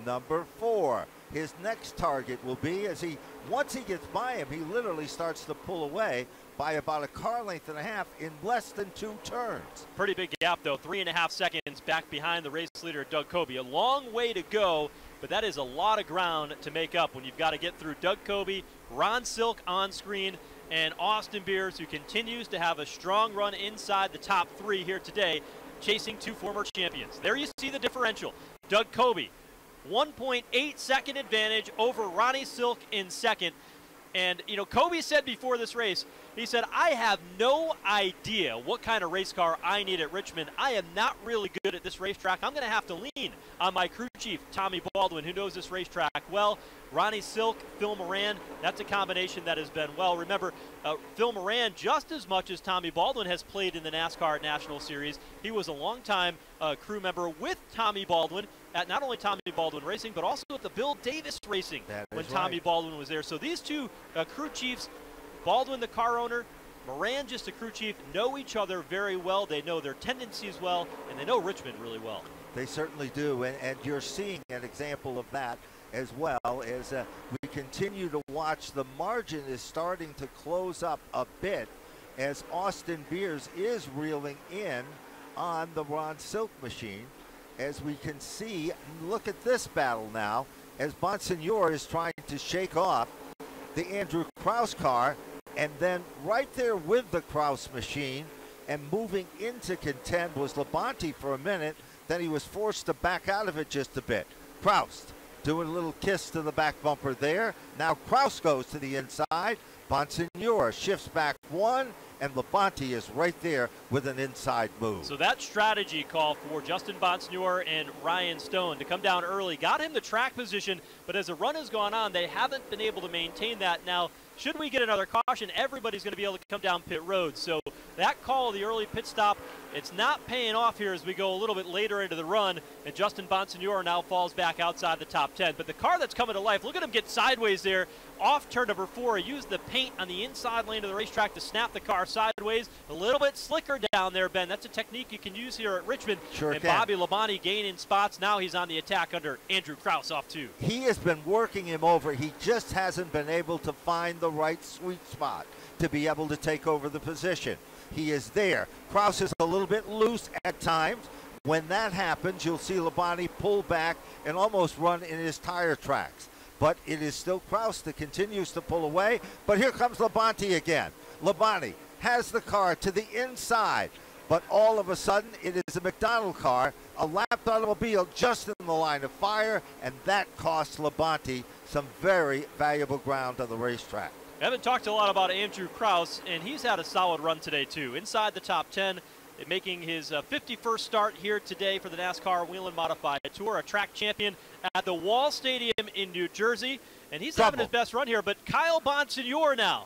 number 4. His next target will be, once he gets by him, he literally starts to pull away by about a car length and a half in less than 2 turns. Pretty big gap, though, 3.5 seconds back behind the race leader, Doug Coby. A long way to go, but that is a lot of ground to make up when you've got to get through Doug Coby, Ron Silk on screen, and Austin Beers, who continues to have a strong run inside the top 3 here today, chasing 2 former champions. There you see the differential. Doug Coby, 1.8 second advantage over Ronnie Silk in second. And, you know, Coby said before this race, he said, I have no idea what kind of race car I need at Richmond. I am not really good at this racetrack. I'm going to have to lean on my crew chief, Tommy Baldwin, who knows this racetrack well. Ronnie Silk, Phil Moran, that's a combination that has been well. Remember, Phil Moran, just as much as Tommy Baldwin, has played in the NASCAR National Series. He was a longtime crew member with Tommy Baldwin at not only Tommy Baldwin Racing, but also at the Bill Davis Racing when Tommy Baldwin was there. So these two crew chiefs, Baldwin, the car owner, Moran, just a crew chief, know each other very well. They know their tendencies well, and they know Richmond really well. They certainly do, and you're seeing an example of that as well as we continue to watch. The margin is starting to close up a bit as Austin Beers is reeling in on the Ron Silk machine. As we can see, look at this battle now as Bonsignor is trying to shake off the Andrew Krause car, and then right there with the Krause machine and moving into contend was Labonte for a minute. Then he was forced to back out of it just a bit. Krause doing a little kiss to the back bumper there. Now Krause goes to the inside. Bonsignor shifts back 1, and Labonte is right there with an inside move. So that strategy call for Justin Bonsignor and Ryan Stone to come down early got him the track position, but as the run has gone on, they haven't been able to maintain that. Now, should we get another caution, everybody's going to be able to come down pit road. So that call, the early pit stop, it's not paying off here as we go a little bit later into the run, and Justin Bonsignor now falls back outside the top 10. But the car that's coming to life, look at him get sideways there off turn number 4. He used the paint on the inside lane of the racetrack to snap the car sideways. A little bit slicker down there, Ben. That's a technique you can use here at Richmond. Sure and can. Bobby Labonte gaining spots. Now he's on the attack under Andrew Krause off 2. He has been working him over. He just hasn't been able to find the right sweet spot to be able to take over the position. He is there. Krause is a little bit loose at times. When that happens, you'll see Labonte pull back and almost run in his tire tracks. But it is still Krause that continues to pull away. But here comes Labonte again. Labonte has the car to the inside. But all of a sudden, it is a McDonald car, a lapped automobile just in the line of fire, and that costs Labonte some very valuable ground on the racetrack. I haven't talked a lot about Andrew Krause, and he's had a solid run today, too. Inside the top 10, making his 51st start here today for the NASCAR Whelen Modified Tour, a track champion at the Wall Stadium in New Jersey. And he's having his best run here, but Kyle Bonsignor now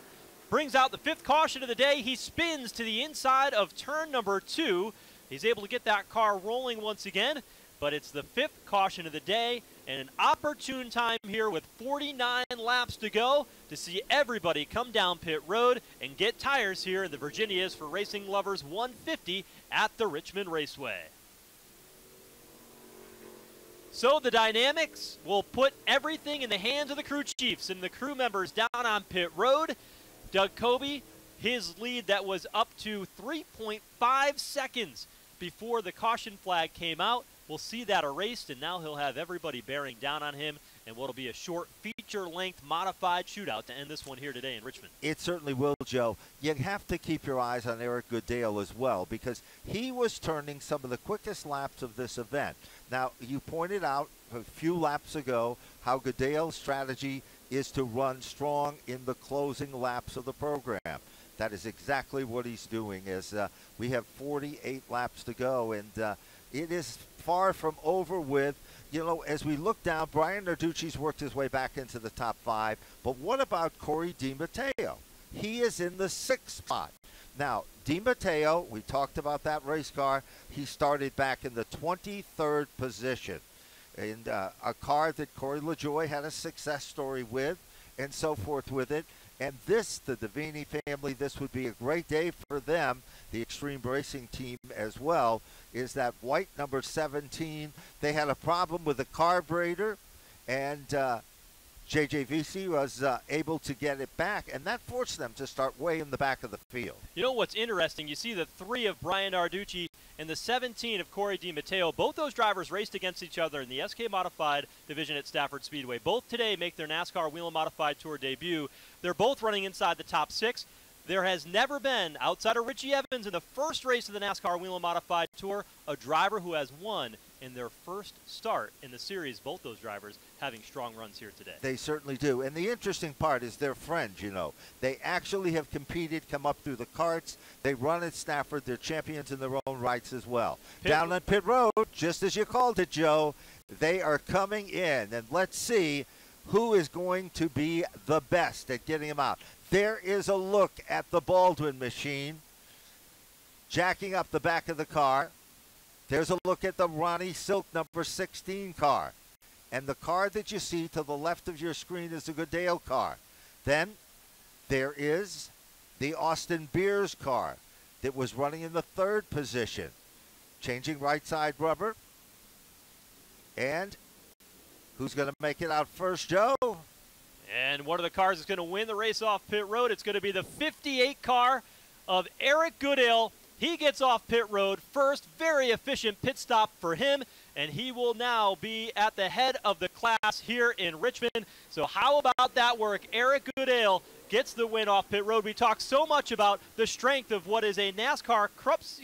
brings out the 5th caution of the day. He spins to the inside of turn number 2. He's able to get that car rolling once again, but it's the 5th caution of the day and an opportune time here with 49 laps to go to see everybody come down pit road and get tires here in the Virginia's for Racing Lovers 150 at the Richmond Raceway. So the dynamics will put everything in the hands of the crew chiefs and the crew members down on pit road. Doug Coby, his lead that was up to 3.5 seconds before the caution flag came out. We'll see that erased, and now he'll have everybody bearing down on him, and what'll be a short feature-length modified shootout to end this one here today in Richmond. It certainly will, Joe. You have to keep your eyes on Eric Goodale as well, because he was turning some of the quickest laps of this event. Now, you pointed out a few laps ago how Goodale's strategy is to run strong in the closing laps of the program. That is exactly what he's doing as we have 48 laps to go, and it is far from over with. You know, as we look down, Brian Narducci's worked his way back into the top 5, but what about Corey DiMatteo? He is in the 6th spot. Now, DiMatteo, we talked about that race car. He started back in the 23rd position in a car that Corey LaJoie had a success story with and so forth with it. And this, the Davini family, this would be a great day for them, the Extreme Racing team as well, is that white number 17. They had a problem with the carburetor, and JJVC was able to get it back, and that forced them to start way in the back of the field. You know what's interesting? You see the 3 of Brian Narducci and the 17 of Corey DiMatteo. Both those drivers raced against each other in the SK Modified division at Stafford Speedway. Both today make their NASCAR Whelen Modified Tour debut. They're both running inside the top 6. There has never been, outside of Richie Evans in the first race of the NASCAR Whelen Modified Tour, a driver who has won in their first start in the series. Both those drivers having strong runs here today. They certainly do. And the interesting part is they're friends, you know. They actually have competed, come up through the karts. They run at Stafford. They're champions in their own rights as well. Down on pit road, just as you called it, Joe, they are coming in. And let's see who is going to be the best at getting them out. There is a look at the Baldwin machine jacking up the back of the car. There's a look at the Ronnie Silk number 16 car. And the car that you see to the left of your screen is the Goodale car. Then there is the Austin Beers car that was running in the 3rd position. Changing right side rubber. And who's going to make it out first, Joe? And one of the cars is going to win the race off pit road. It's going to be the 58 car of Eric Goodale. He gets off pit road first. Very efficient pit stop for him. And he will now be at the head of the class here in Richmond. So how about that work? Eric Goodale gets the win off pit road. We talked so much about the strength of what is a NASCAR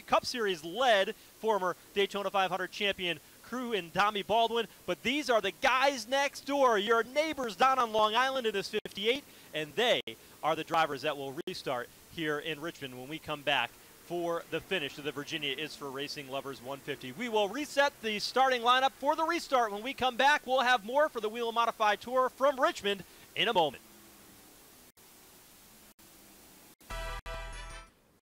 Cup Series-led former Daytona 500 champion crew in Tommy Baldwin, but these are the guys next door, your neighbors down on Long Island in this 58, and they are the drivers that will restart here in Richmond when we come back for the finish of the Virginia is for Racing Lovers 150. We will reset the starting lineup for the restart. When we come back, we'll have more for the Whelen Modified Tour from Richmond in a moment.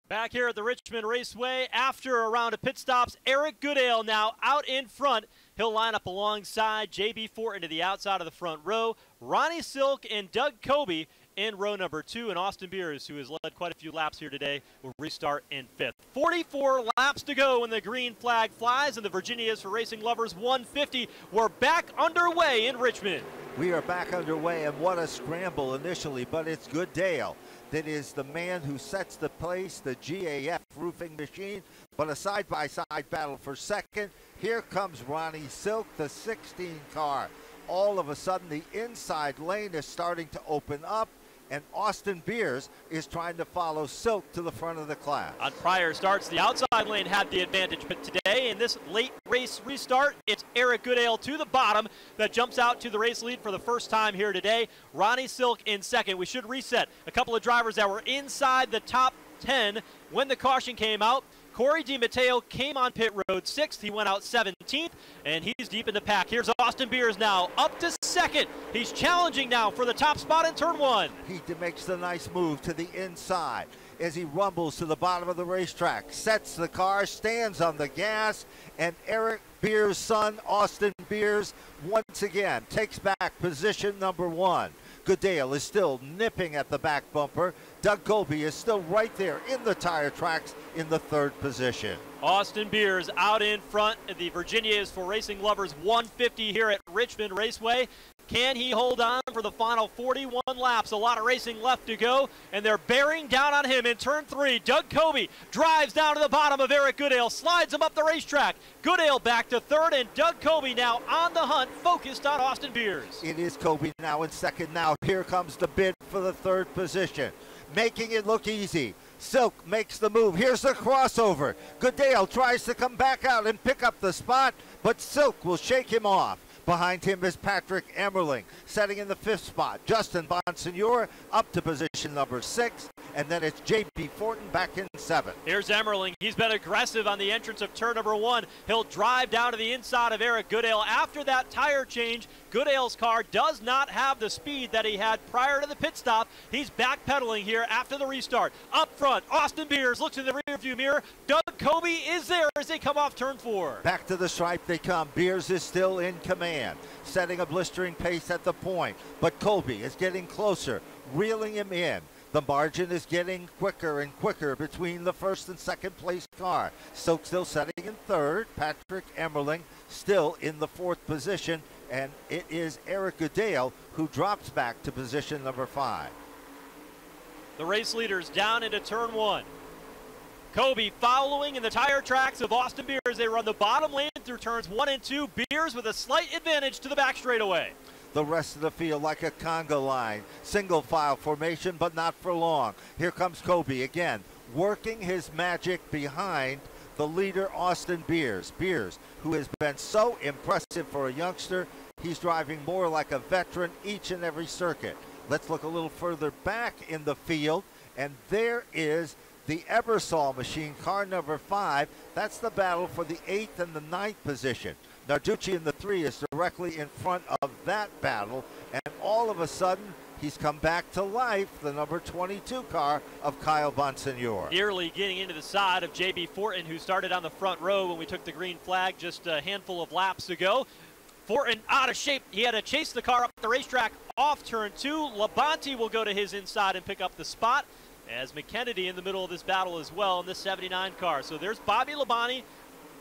Back here at the Richmond Raceway, after a round of pit stops, Eric Goodale now out in front. He'll line up alongside J.B. Fortin to the outside of the front row. Ronnie Silk and Doug Kobe in row number 2. And Austin Beers, who has led quite a few laps here today, will restart in 5th. 44 laps to go when the green flag flies, and the Virginia is for Racing Lovers 150. We're back underway in Richmond. We are back underway, and what a scramble initially, but it's Goodale that is the man who sets the pace, the GAF roofing machine, but a side-by-side battle for second. Here comes Ronnie Silk, the 16 car. All of a sudden, the inside lane is starting to open up, and Austin Beers is trying to follow Silk to the front of the class. On prior starts, the outside lane had the advantage, but today in this late race restart, it's Eric Goodale to the bottom that jumps out to the race lead for the first time here today. Ronnie Silk in second. We should reset a couple of drivers that were inside the top 10 when the caution came out. Corey DiMatteo came on pit road 6th. He went out 17th, and he's deep in the pack. Here's Austin Beers now up to second. He's challenging now for the top spot in turn 1. He makes the nice move to the inside as he rumbles to the bottom of the racetrack, sets the car, stands on the gas, and Eric Beers' son, Austin Beers, once again takes back position number 1. Goodale is still nipping at the back bumper. Doug Colby is still right there in the tire tracks in the 3rd position. Austin Beers out in front. The Virginia is for Racing Lovers 150 here at Richmond Raceway. Can he hold on for the final 41 laps? A lot of racing left to go, and they're bearing down on him in turn 3. Doug Kobe drives down to the bottom of Eric Goodale, slides him up the racetrack. Goodale back to 3rd, and Doug Kobe now on the hunt, focused on Austin Beers. It is Kobe now in second. Now here comes the bid for the 3rd position, making it look easy. Silk makes the move. Here's the crossover. Goodale tries to come back out and pick up the spot, but Silk will shake him off. Behind him is Patrick Emmerling, setting in the 5th spot. Justin Bonsignor up to position number 6. and then it's J.B. Fortin back in 7th. Here's Emmerling. He's been aggressive on the entrance of turn number 1. He'll drive down to the inside of Eric Goodale. After that tire change, Goodale's car does not have the speed that he had prior to the pit stop. He's backpedaling here after the restart. Up front, Austin Beers looks in the rearview mirror. Doug Kobe is there as they come off turn 4. Back to the stripe they come. Beers is still in command, setting a blistering pace at the point. But Kobe is getting closer, reeling him in. The margin is getting quicker and quicker between the first and second place car. Stokes still setting in 3rd. Patrick Emmerling still in the 4th position. And it is Eric Goodale who drops back to position number 5. The race leaders down into turn 1. Kobe following in the tire tracks of Austin Beers. They run the bottom lane through turns 1 and 2. Beers with a slight advantage to the back straightaway. The rest of the field like a conga line. Single file formation, but not for long. Here comes Kobe again, working his magic behind the leader, Austin Beers. Beers, who has been so impressive for a youngster. He's driving more like a veteran each and every circuit. Let's look a little further back in the field, and there is the Ebersol machine, car number 5. That's the battle for the 8th and the 9th position. Narducci in the 3 is directly in front of that battle, and all of a sudden, he's come back to life, the number 22 car of Kyle Bonsignore. Nearly getting into the side of J.B. Fortin, who started on the front row when we took the green flag just a handful of laps ago. Fortin out of shape. He had to chase the car up the racetrack off turn 2. Labonte will go to his inside and pick up the spot, as McKennedy in the middle of this battle as well in this 79 car. So there's Bobby Labonte,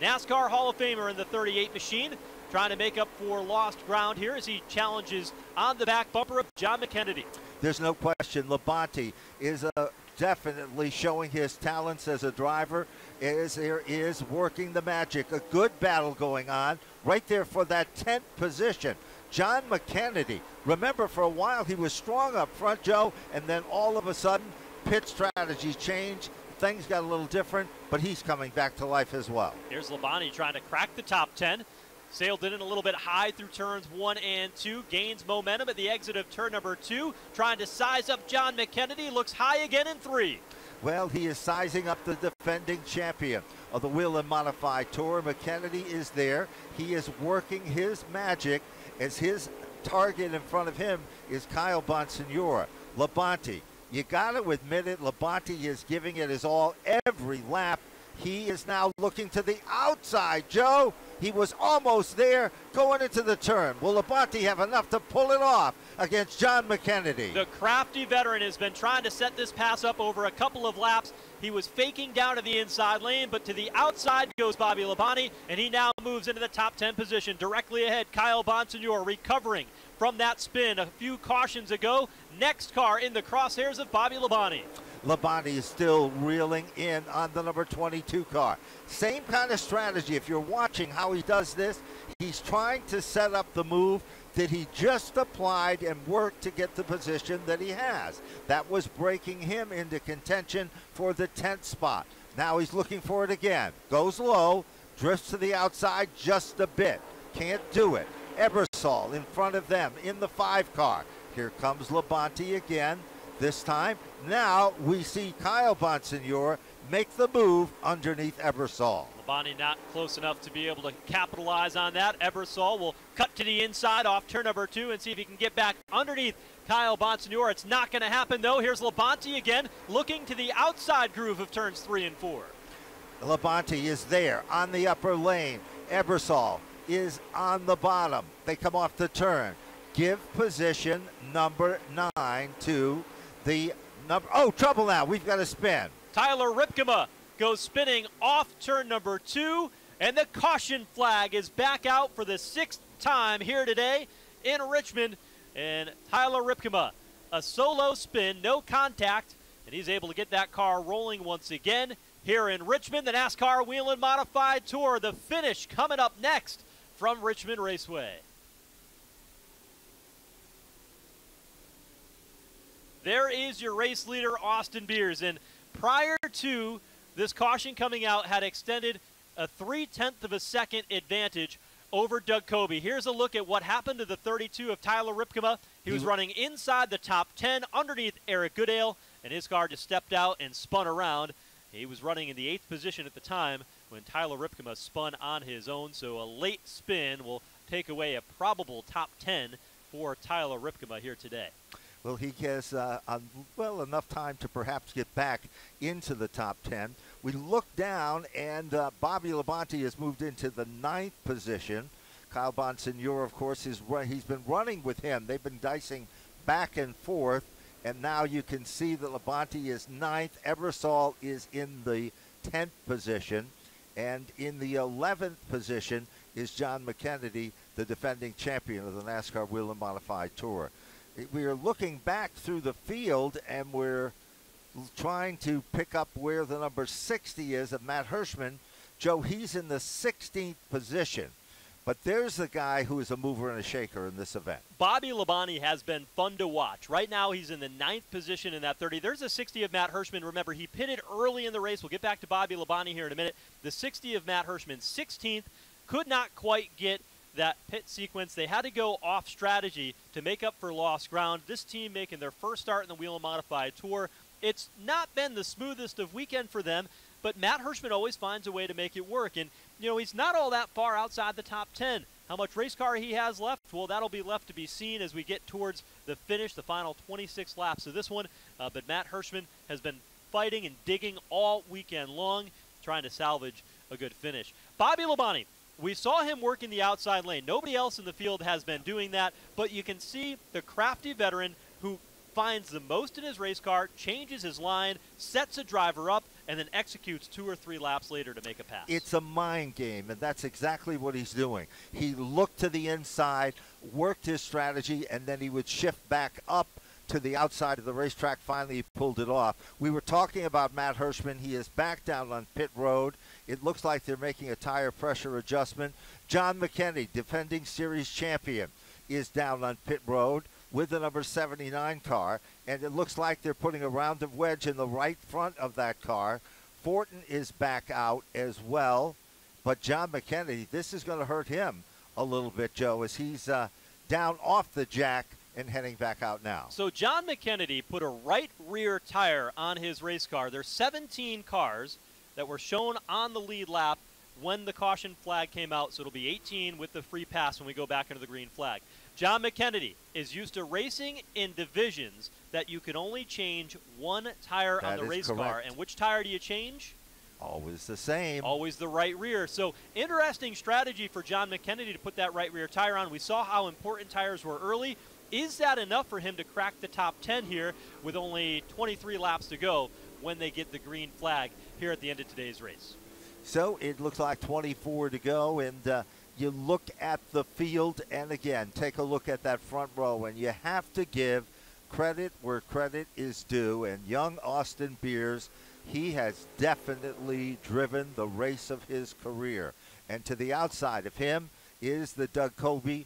NASCAR Hall of Famer in the 38 machine, trying to make up for lost ground here as he challenges on the back bumper of John McKennedy. There's no question Labonte is definitely showing his talents as a driver. There is working the magic. A good battle going on right there for that 10th position. John McKennedy, remember for a while he was strong up front, Joe, and then all of a sudden pit strategies changed. Things got a little different, but he's coming back to life as well. Here's Labonte trying to crack the top 10. Sailed in a little bit high through turns 1 and 2. Gains momentum at the exit of turn number 2. Trying to size up John McKennedy. Looks high again in 3. Well, he is sizing up the defending champion of the Whelen Modified Tour. McKennedy is there. He is working his magic as his target in front of him is Kyle Bonsignore. Labonte, you got to admit it, Labonte is giving it his all every lap. He is now looking to the outside, Joe. He was almost there going into the turn. Will Labonte have enough to pull it off against John McKennedy? The crafty veteran has been trying to set this pass up over a couple of laps. He was faking down to the inside lane, but to the outside goes Bobby Labonte, and he now moves into the top 10 position. Directly ahead, Kyle Bonsignore recovering from that spin a few cautions ago. Next car in the crosshairs of Bobby Labonte. Labonte is still reeling in on the number 22 car. Same kind of strategy. If you're watching how he does this, he's trying to set up the move that he just applied and worked to get the position that he has. That was breaking him into contention for the 10th spot. Now he's looking for it again. Goes low, drifts to the outside just a bit. Can't do it. Ebersol in front of them in the 5 car. Here comes Labonte again. This time, now we see Kyle Bonsignore make the move underneath Ebersol. Labonte not close enough to be able to capitalize on that. Ebersol will cut to the inside off turn number 2 and see if he can get back underneath Kyle Bonsignore. It's not going to happen, though. Here's Labonte again, looking to the outside groove of turns 3 and 4. Labonte is there on the upper lane. Ebersol is on the bottom. They come off the turn. Give position number 9 to the number. Oh, trouble now. We've got to spin. Tyler Ripkema goes spinning off turn number 2, and the caution flag is back out for the 6th time here today in Richmond. And Tyler Ripkema, a solo spin, no contact, and he's able to get that car rolling once again here in Richmond. The NASCAR Whelen Modified Tour, the finish coming up next from Richmond Raceway. There is your race leader, Austin Beers, and prior to this caution coming out, had extended a 0.3 of a second advantage over Doug Kobe. Here's a look at what happened to the 32 of Tyler Ripkema. He was running inside the top 10 underneath Eric Goodale, and his car just stepped out and spun around. He was running in the 8th position at the time when Tyler Ripkema spun on his own, so a late spin will take away a probable top 10 for Tyler Ripkema here today. Well, he has enough time to perhaps get back into the top 10. We look down, and Bobby Labonte has moved into the 9th position. Kyle Bonsignore, of course, he's been running with him. They've been dicing back and forth, and now you can see that Labonte is 9th. Ebersol is in the 10th position, and in the 11th position is John McKennedy, the defending champion of the NASCAR Whelen Modified Tour. We are looking back through the field, and we're trying to pick up where the number 60 is of Matt Hirschman. Joe, he's in the 16th position. But there's the guy who is a mover and a shaker in this event. Bobby Labonte has been fun to watch. Right now he's in the 9th position in that 30. There's a 60 of Matt Hirschman. Remember, he pitted early in the race. We'll get back to Bobby Labonte here in a minute. The 60 of Matt Hirschman, 16th, could not quite get that pit sequence. They had to go off strategy to make up for lost ground. This team making their first start in the Whelen Modified Tour. It's not been the smoothest of weekend for them, but Matt Hirschman always finds a way to make it work. And, you know, he's not all that far outside the top 10. How much race car he has left, well, that'll be left to be seen as we get towards the finish, the final 26 laps of this one. But Matt Hirschman has been fighting and digging all weekend long, trying to salvage a good finish. Bobby Labonte, we saw him work in the outside lane. Nobody else in the field has been doing that, but you can see the crafty veteran who finds the most in his race car, changes his line, sets a driver up, and then executes 2 or 3 laps later to make a pass. It's a mind game, and that's exactly what he's doing. He looked to the inside, worked his strategy, and then he would shift back up to the outside of the racetrack. Finally, he pulled it off. We were talking about Matt Hirschman. He is back down on pit road. It looks like they're making a tire pressure adjustment. John McKennedy, defending series champion, is down on pit road with the number 79 car, and it looks like they're putting a rounded wedge in the right front of that car. Fortin is back out as well, but John McKennedy, this is going to hurt him a little bit, Joe, as he's down off the jack and heading back out now. So John McKennedy put a right rear tire on his race car. There's 17 cars that were shown on the lead lap when the caution flag came out, so it'll be 18 with the free pass when we go back into the green flag. John McKennedy is used to racing in divisions that you can only change one tire on the race car. And which tire do you change? Always the same. Always the right rear. So interesting strategy for John McKennedy to put that right rear tire on. We saw how important tires were early. Is that enough for him to crack the top 10 here with only 23 laps to go when they get the green flag here at the end of today's race? So it looks like 24 to go, and you look at the field, and again, take a look at that front row, and you have to give credit where credit is due. And young Austin Beers, he has definitely driven the race of his career. And to the outside of him is the Doug Colby,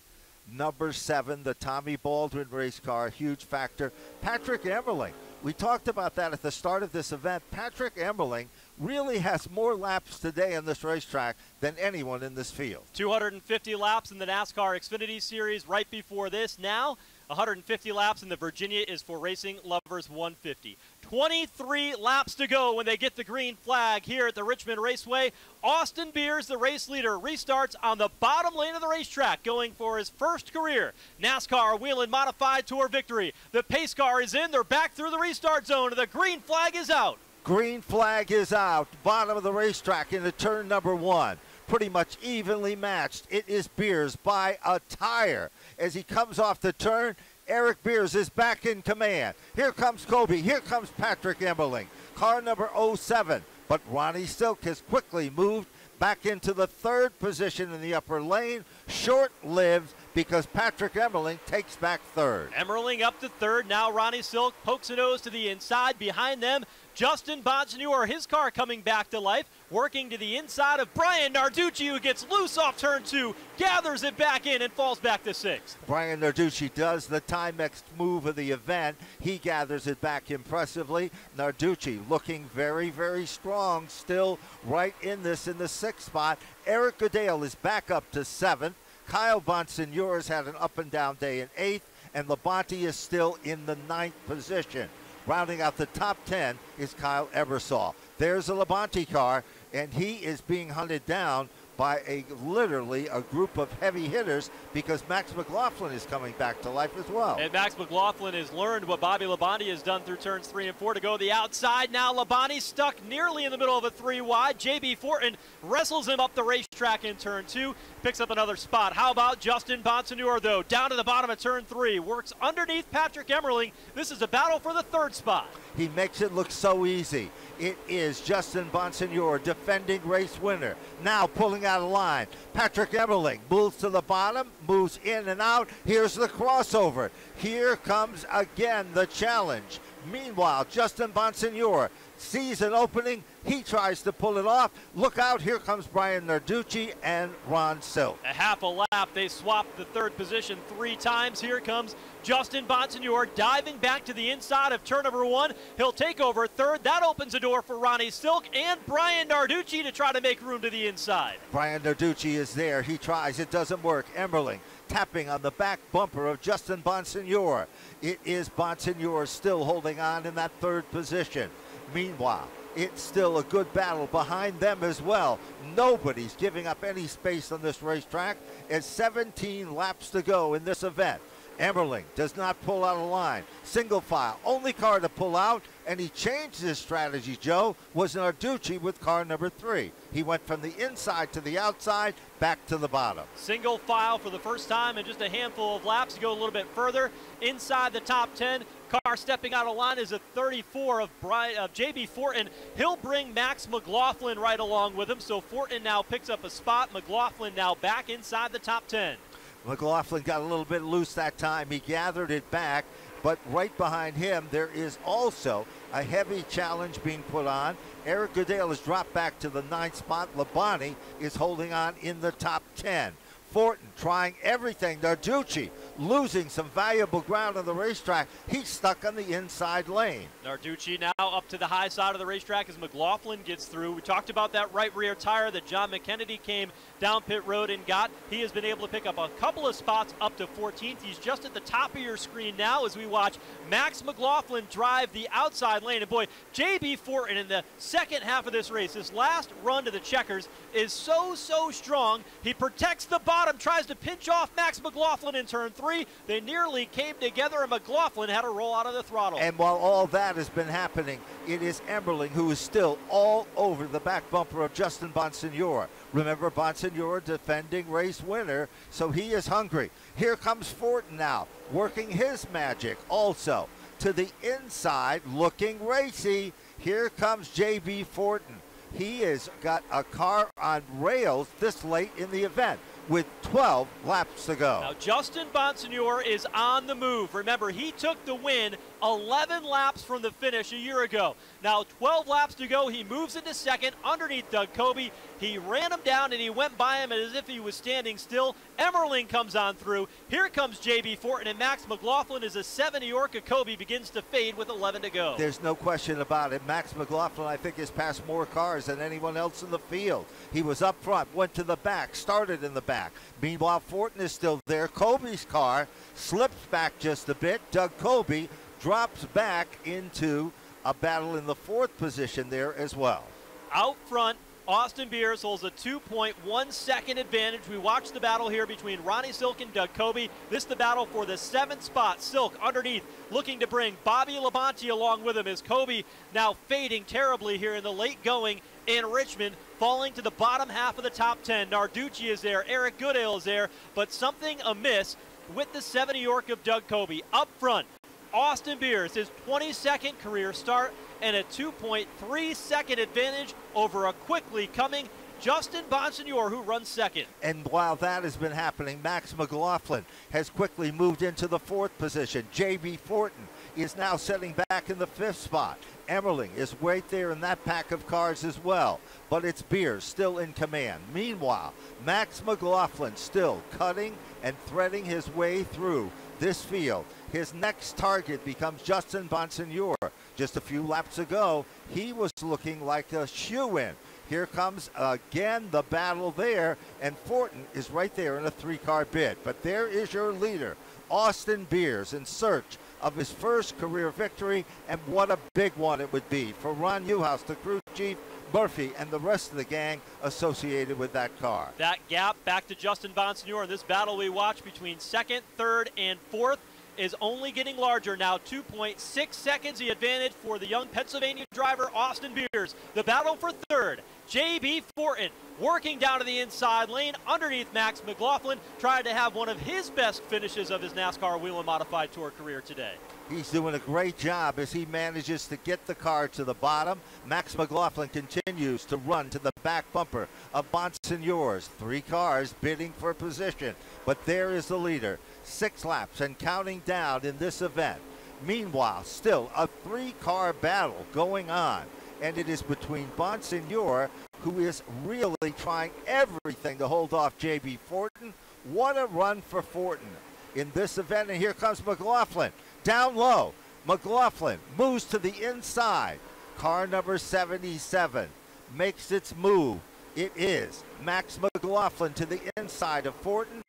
number 7, the Tommy Baldwin race car, a huge factor. Patrick Emmerling, we talked about that at the start of this event. Patrick Emmerling really has more laps today on this racetrack than anyone in this field. 250 laps in the NASCAR Xfinity Series right before this. Now, 150 laps in the Virginia is for Racing Lovers 150. 23 laps to go when they get the green flag here at the Richmond Raceway. Austin Beers, the race leader, restarts on the bottom lane of the racetrack, going for his first career NASCAR Whelen Modified Tour victory. The pace car is in. They're back through the restart zone, and the green flag is out. Green flag is out. Bottom of the racetrack into turn number 1. Pretty much evenly matched. It is Beers by a tire. As he comes off the turn, Eric Beers is back in command. Here comes Kobe. Here comes Patrick Emmerling. Car number 07. But Ronnie Silk has quickly moved back into the 3rd position in the upper lane. Short-lived because Patrick Emmerling takes back 3rd. Emmerling up to 3rd. Now Ronnie Silk pokes a nose to the inside. Behind them, Justin Bonsignore, his car coming back to life, working to the inside of Brian Narducci, who gets loose off turn 2, gathers it back in, and falls back to 6th. Brian Narducci does the Timex move of the event. He gathers it back impressively. Narducci looking very, very strong, still right in this in the 6th spot. Eric Goodale is back up to 7th. Kyle Bonsignore has had an up-and-down day in 8th, and Labonte is still in the 9th position. Rounding out the top 10 is Kyle Ebersol. There's a Labonte car, and he is being hunted down by literally a group of heavy hitters because Max McLaughlin is coming back to life as well. And Max McLaughlin has learned what Bobby Labonte has done through turns 3 and 4 to go the outside. Now Labonte stuck nearly in the middle of a 3 wide. J.B. Fortin wrestles him up the racetrack in turn 2, picks up another spot. How about Justin Bonsignore, though? Down to the bottom of turn 3, works underneath Patrick Emmerling. This is a battle for the 3rd spot. He makes it look so easy. It is Justin Bonsignore, defending race winner, now pulling out of line. Patrick Emmerling moves to the bottom, moves in and out. Here's the crossover. Here comes again the challenge. Meanwhile, Justin Bonsignore sees an opening. He tries to pull it off. Look out, here comes Brian Narducci and Ron Silk. A half a lap. They swapped the 3rd position 3 times. Here comes Justin Bonsignore diving back to the inside of turn number 1. He'll take over 3rd. That opens the door for Ronnie Silk and Brian Narducci to try to make room to the inside. Brian Narducci is there. He tries. It doesn't work. Emmerling tapping on the back bumper of Justin Bonsignore. It is Bonsignore still holding on in that 3rd position. Meanwhile, it's still a good battle behind them as well. Nobody's giving up any space on this racetrack as 17 laps to go in this event. Emmerling does not pull out of line. Single file, only car to pull out, and he changed his strategy, Joe, was Narducci with car number 3. He went from the inside to the outside, back to the bottom. Single file for the first time in just a handful of laps to go a little bit further. Inside the top 10, car stepping out of line is a 34 of J.B. Fortin. He'll bring Max McLaughlin right along with him, so Fortin now picks up a spot. McLaughlin now back inside the top 10. McLaughlin got a little bit loose that time. He gathered it back, but right behind him there is also a heavy challenge being put on. Eric Goodale has dropped back to the 9th spot. Labonte is holding on in the top 10. Fortin trying everything. Narducci losing some valuable ground on the racetrack. He's stuck on the inside lane. Narducci now up to the high side of the racetrack as McLaughlin gets through. We talked about that right rear tire that John McKennedy came down pit road and got. He has been able to pick up a couple of spots up to 14th. He's just at the top of your screen now as we watch Max McLaughlin drive the outside lane. And boy, J.B. Fortin in the second half of this race, this last run to the checkers, is so strong. He protects the bottom, tries to pinch off Max McLaughlin in turn 3. They nearly came together, and McLaughlin had to roll out of the throttle. And while all that has been happening, it is Emmerling who is still all over the back bumper of Justin Bonsignore. Remember, Bonsignore defending race winner, so he is hungry. Here comes Fortin now, working his magic also to the inside, looking racy. Here comes J.B. Fortin. He has got a car on rails this late in the event with 12 laps to go. Now, Justin Bonsignore is on the move. Remember, he took the win 11 laps from the finish a year ago. Now, 12 laps to go. He moves into second underneath Doug Coby. He ran him down, and he went by him as if he was standing still. Emmerling comes on through. Here comes J.B. Fortin and Max McLaughlin as a 7 New Yorker Coby begins to fade with 11 to go. There's no question about it. Max McLaughlin, I think, has passed more cars than anyone else in the field. He was up front, went to the back, started in the back. Meanwhile, Fortin is still there. Coby's car slips back just a bit. Doug Coby drops back into a battle in the 4th position there as well. Out front, Austin Beers holds a 2.1 second advantage. We watch the battle here between Ronnie Silk and Doug Coby. This is the battle for the 7th spot. Silk underneath, looking to bring Bobby Labonte along with him as Coby now fading terribly here in the late going in Richmond, falling to the bottom half of the top 10. Narducci is there, Eric Goodale is there, but something amiss with the 7 New York of Doug Coby. Up front, Austin Beers, his 22nd career start, and a 2.3 second advantage over a quickly coming Justin Bonsignore, who runs second. And while that has been happening, Max McLaughlin has quickly moved into the 4th position. J.B. Fortin is now setting back in the 5th spot. Emmerling is right there in that pack of cars as well, but it's Beers still in command. Meanwhile, Max McLaughlin still cutting and threading his way through this field. His next target becomes Justin Bonsignore. Just a few laps ago, he was looking like a shoo-in. Here comes again the battle there, and Fortin is right there in a 3-car bid. But there is your leader, Austin Beers, in search of his first career victory, and what a big one it would be for Ron Newhouse, the crew chief, Murphy, and the rest of the gang associated with that car. That gap back to Justin Bonsignore in this battle we watch between second, third, and fourth is only getting larger now. 2.6 seconds the advantage for the young Pennsylvania driver Austin Beers. The battle for third, J.B. Fortin working down to the inside lane underneath Max McLaughlin, trying to have one of his best finishes of his NASCAR Whelen Modified Tour career today. He's doing a great job as he manages to get the car to the bottom. Max McLaughlin continues to run to the back bumper of Bonsignore's. 3 cars bidding for position, but there is the leader. 6 laps and counting down in this event. Meanwhile, still a 3-car battle going on, and it is between Bonsignore, who is really trying everything to hold off J.B. Fortin. What a run for Fortin in this event, and here comes McLaughlin. Down low, McLaughlin moves to the inside. Car number 77 makes its move. It is Max McLaughlin to the inside of Fortin.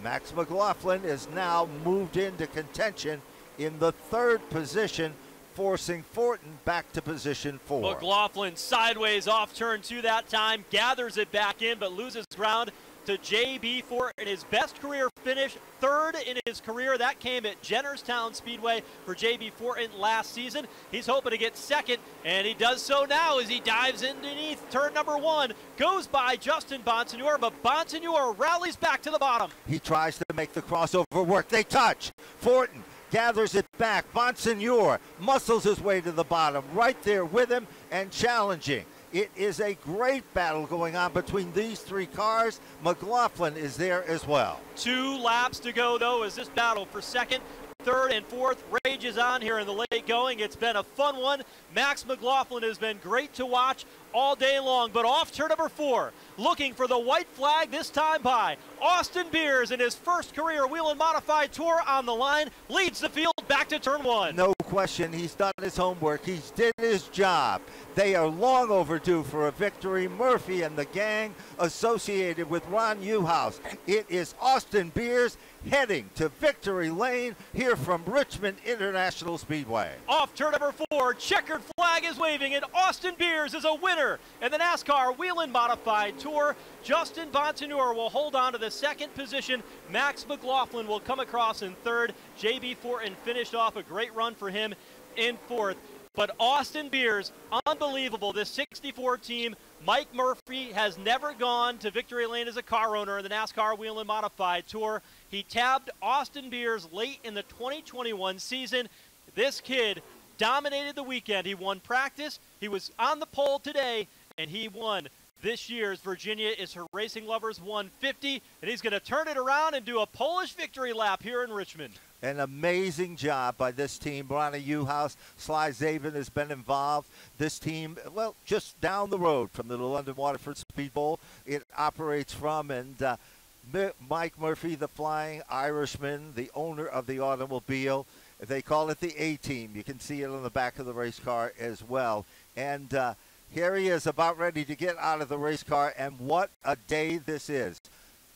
Max McLaughlin is now moved into contention in the 3rd position, forcing Fortin back to position 4. McLaughlin sideways off turn 2 that time, gathers it back in, but loses ground to J.B. Fortin. His best career finish, 3rd in his career. That came at Jennerstown Speedway for J.B. Fortin last season. He's hoping to get 2nd, and he does so now as he dives underneath turn number 1. Goes by Justin Bonsignore, but Bonsignore rallies back to the bottom. He tries to make the crossover work. They touch. Fortin gathers it back. Bonsignore muscles his way to the bottom, right there with him and challenging. It is a great battle going on between these 3 cars. McLaughlin is there as well. 2 laps to go, though, as this battle for 2nd, 3rd, and 4th rages on here in the late going. It's been a fun one. Max McLaughlin has been great to watch all day long, but off turn number 4, looking for the white flag this time by Austin Beers in his first career Whelen Modified Tour on the line, leads the field back to turn 1. No question, he's done his homework. He's did his job. They are long overdue for a victory. Murphy and the gang associated with Ron Newhouse. It is Austin Beers heading to victory lane here from Richmond International Speedway. Off turn number 4, checkered flag is waving, and Austin Beers is a winner in the NASCAR Whelen Modified Tour. Justin Bonsignore will hold on to the 2nd position. Max McLaughlin will come across in 3rd. J.B. Fortin finished off a great run for him in 4th. But Austin Beers, unbelievable. This 64 team, Mike Murphy has never gone to victory lane as a car owner in the NASCAR Whelen Modified Tour. He tabbed Austin Beers late in the 2021 season. This kid dominated the weekend. He won practice. He was on the pole today, and he won this year's Virginia is Her Racing Lovers 150, and he's going to turn it around and do a Polish victory lap here in Richmond. An amazing job by this team. Ronnie Newhouse, Sly Zabin has been involved. This team, well, just down the road from the London Waterford Speed Bowl, it operates from, and Mike Murphy, the Flying Irishman, the owner of the automobile. They call it the A-Team. You can see it on the back of the race car as well. And here he is about ready to get out of the race car, and what a day this is.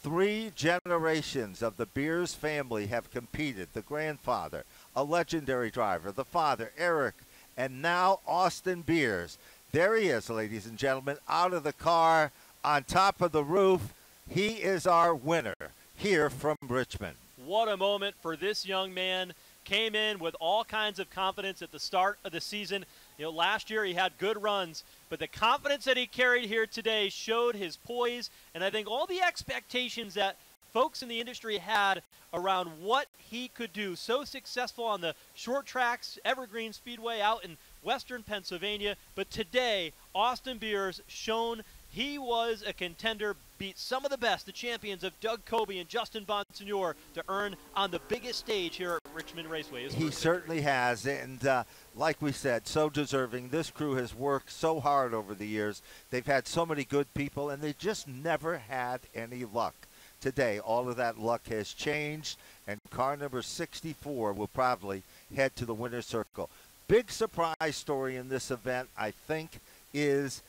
3 generations of the Beers family have competed. The grandfather, a legendary driver, the father, Eric, and now Austin Beers. There he is, ladies and gentlemen, out of the car, on top of the roof. He is our winner here from Richmond. What a moment for this young man. Came in with all kinds of confidence at the start of the season. You know, last year he had good runs, but the confidence that he carried here today showed his poise, and I think all the expectations that folks in the industry had around what he could do. So successful on the short tracks, Evergreen Speedway out in western Pennsylvania, but today Austin Beers shown he was a contender, beat some of the best, the champions of Doug Coby and Justin Bonsignore, to earn on the biggest stage here at Richmond Raceway. He certainly has, and like we said, so deserving. This crew has worked so hard over the years. They've had so many good people, and they just never had any luck. Today, all of that luck has changed, and car number 64 will probably head to the winner's circle. Big surprise story in this event, I think, is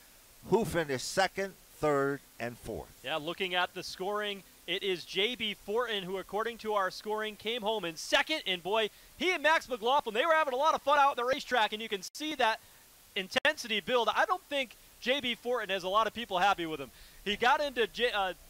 who finished 2nd, 3rd, and 4th. Yeah, looking at the scoring It is J.B. Fortin who, according to our scoring, came home in second. And, boy, he and Max McLaughlin, they were having a lot of fun out on the racetrack, and you can see that intensity build. I don't think J.B. Fortin has a lot of people happy with him. He got into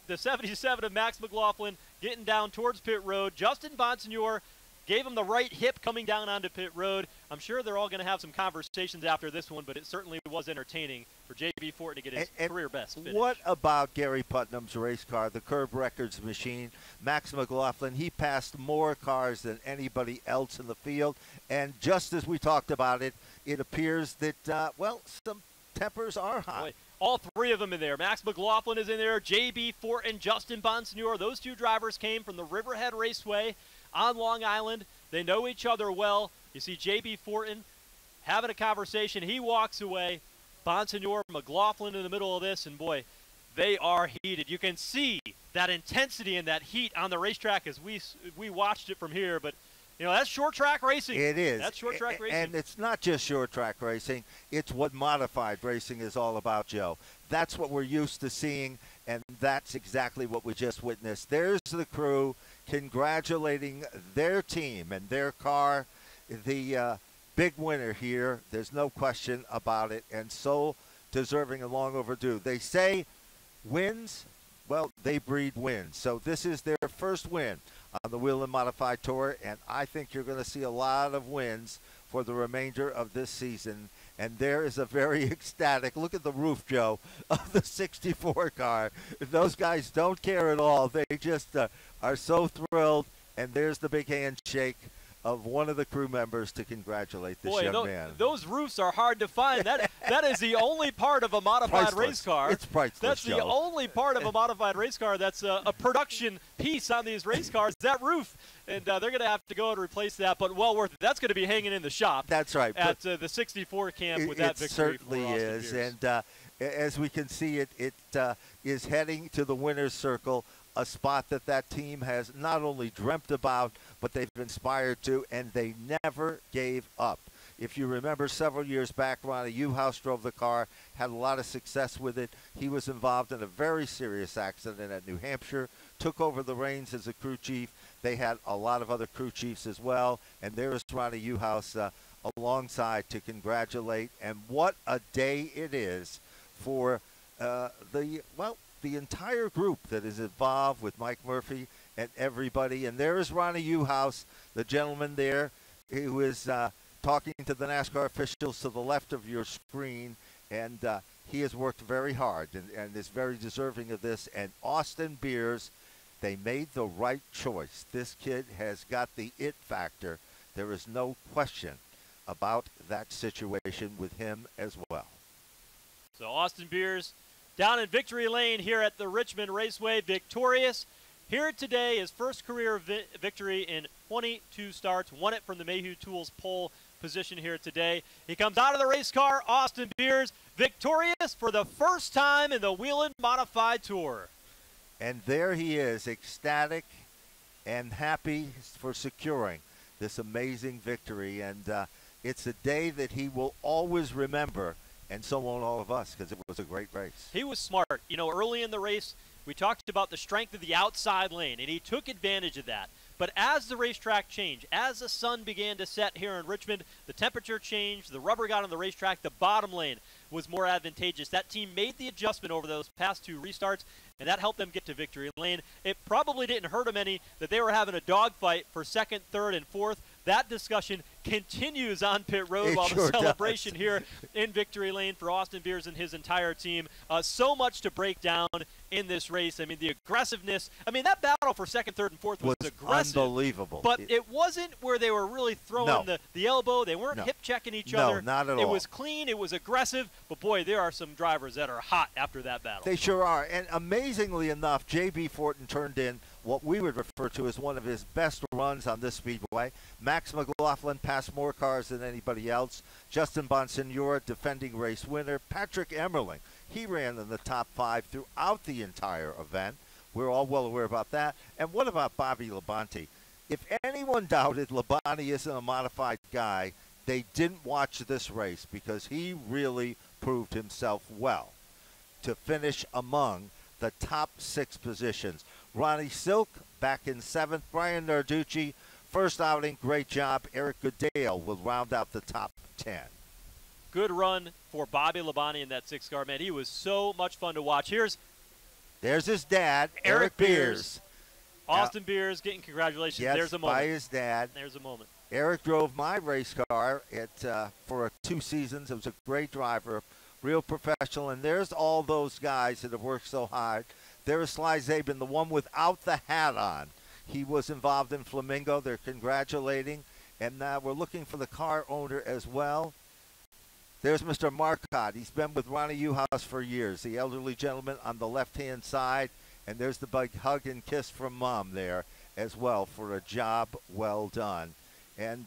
the 77 of Max McLaughlin, getting down towards pit road. Justin Bonsignor gave him the right hip coming down onto pit road. I'm sure they're all going to have some conversations after this one, but it certainly was entertaining for J.B. Fortin to get his career best finish. What about Gary Putnam's race car, the Curb Records machine? Max McLaughlin, he passed more cars than anybody else in the field. And just as we talked about it, it appears that, well, some tempers are high. Boy, all three of them in there. Max McLaughlin is in there. J.B. Fortin, Justin Bonsignor. Those two drivers came from the Riverhead Raceway on Long Island. They know each other well. You see J.B. Fortin having a conversation. He walks away. Bonsignor, McLaughlin in the middle of this, and boy, they are heated. You can see that intensity and that heat on the racetrack as we watched it from here, but you know, that's short track racing. It is. That's short track racing. And it's not just short track racing. It's what modified racing is all about, Joe. That's what we're used to seeing, and that's exactly what we just witnessed. There's the crew congratulating their team and their car. The big winner here, there's no question about it, and so deserving and long overdue. They say wins, well, they breed wins. So this is their first win on the Whelen Modified Tour, and I think you're going to see a lot of wins for the remainder of this season. And there is a very ecstatic, look at the roof, Joe, of the 64 car. Those guys don't care at all. They just are so thrilled, and there's the big handshake of one of the crew members to congratulate this young man. Those roofs are hard to find. That is the only part of a modified race car. It's priceless, That's the only part of a modified race car that's a production piece on these race cars, that roof. And they're going to have to go and replace that, but well worth it. That's going to be hanging in the shop. That's right. At the 64 camp with that victory. It certainly is. And as we can see, it is heading to the winner's circle, a spot that team has not only dreamt about, but they've inspired to, and they never gave up. If you remember several years back, Ronnie Uhouse drove the car, had a lot of success with it. He was involved in a very serious accident at New Hampshire, took over the reins as a crew chief. They had a lot of other crew chiefs as well, and there is Ronnie Uhouse alongside to congratulate. And what a day it is for the entire group that is involved with Mike Murphy and everybody. And there is Ronnie Uhouse, the gentleman there who is talking to the NASCAR officials to the left of your screen. And he has worked very hard and is very deserving of this. And Austin Beers, they made the right choice. This kid has got the it factor. There is no question about that situation with him as well. So Austin Beers down in victory lane here at the Richmond Raceway, victorious here today. His first career victory in 22 starts, won it from the Mayhew Tools pole position here today. He comes out of the race car, Austin Beers, victorious for the first time in the Whelen Modified Tour. And there he is, ecstatic and happy for securing this amazing victory. And it's a day that he will always remember, and so won't all of us, because it was a great race. He was smart. You know, early in the race, we talked about the strength of the outside lane, and he took advantage of that. But as the racetrack changed, as the sun began to set here in Richmond, the temperature changed, the rubber got on the racetrack, the bottom lane was more advantageous. That team made the adjustment over those past two restarts, and that helped them get to victory lane. It probably didn't hurt them any that they were having a dogfight for second, third, and fourth. That discussion continues on pit road while the celebration here in victory lane for Austin Beers and his entire team. So much to break down in this race. I mean, the aggressiveness. I mean, that battle for second, third, and fourth was aggressive. Unbelievable. But it wasn't where they were really throwing the elbow. They weren't hip-checking each other. No, not at all. It was clean. It was aggressive. But, boy, there are some drivers that are hot after that battle. They sure are. And amazingly enough, J.B. Fortin turned in what we would refer to as one of his best runs on this speedway. Max McLaughlin passed more cars than anybody else. Justin Bonsignor, defending race winner. Patrick Emmerling, he ran in the top 5 throughout the entire event. We're all well aware about that. And what about Bobby Labonte? If anyone doubted Labonte isn't a modified guy, they didn't watch this race, because he really proved himself well to finish among the top 6 positions. Ronnie Silk back in 7th. Brian Narducci, first outing, great job. Eric Goodale will round out the top 10. Good run for Bobby Labonte in that 6 car, man. He was so much fun to watch. There's his dad, Eric Beers. Austin Beers getting congratulations. Yes, There's a moment. by his dad. There's a moment. Eric drove my race car for 2 seasons. It was a great driver, real professional. And there's all those guys that have worked so hard. There's Sly Zabin, the one without the hat on. He was involved in Flamingo. They're congratulating. And we're looking for the car owner as well. There's Mr. Marcotte. He's been with Ronnie Uhouse for years, the elderly gentleman on the left-hand side. And there's the big hug and kiss from Mom there as well for a job well done. And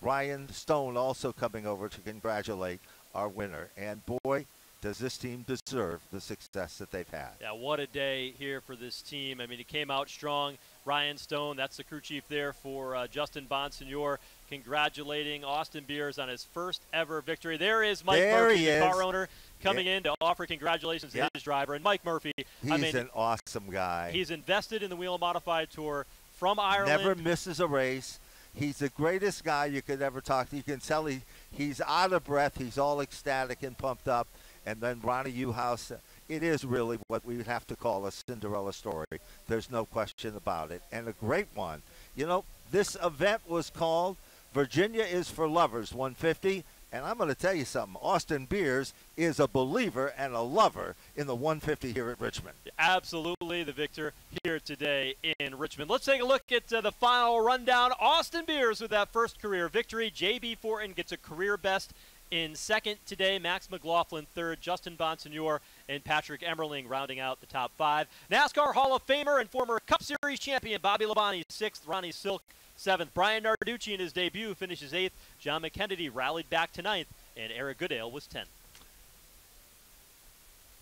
Ryan Stone also coming over to congratulate our winner. And boy, does this team deserve the success that they've had. Yeah, what a day here for this team. I mean, he came out strong. Ryan Stone, that's the crew chief there for Justin Bonsignor, congratulating Austin Beers on his first ever victory. There is Mike Murphy, the car owner, coming in to offer congratulations to his driver. And Mike Murphy, he's an awesome guy. He's invested in the Whelen Modified Tour from Ireland. Never misses a race. He's the greatest guy you could ever talk to. You can tell he's out of breath. He's all ecstatic and pumped up. And then Ronnie Uhouse, it is really what we would have to call a Cinderella story. There's no question about it. And a great one. You know, this event was called Virginia is for Lovers 150. And I'm going to tell you something. Austin Beers is a believer and a lover in the 150 here at Richmond. Absolutely the victor here today in Richmond. Let's take a look at the final rundown. Austin Beers with that first career victory. J.B. Fortin gets a career best in 2nd today. Max McLaughlin 3rd. Justin Bonsignor and Patrick Emmerling rounding out the top 5. NASCAR Hall of Famer and former Cup Series champion Bobby Labonte 6th. Ronnie Silk 7th. Brian Narducci in his debut finishes 8th. John McKennedy rallied back to 9th. And Eric Goodale was 10th.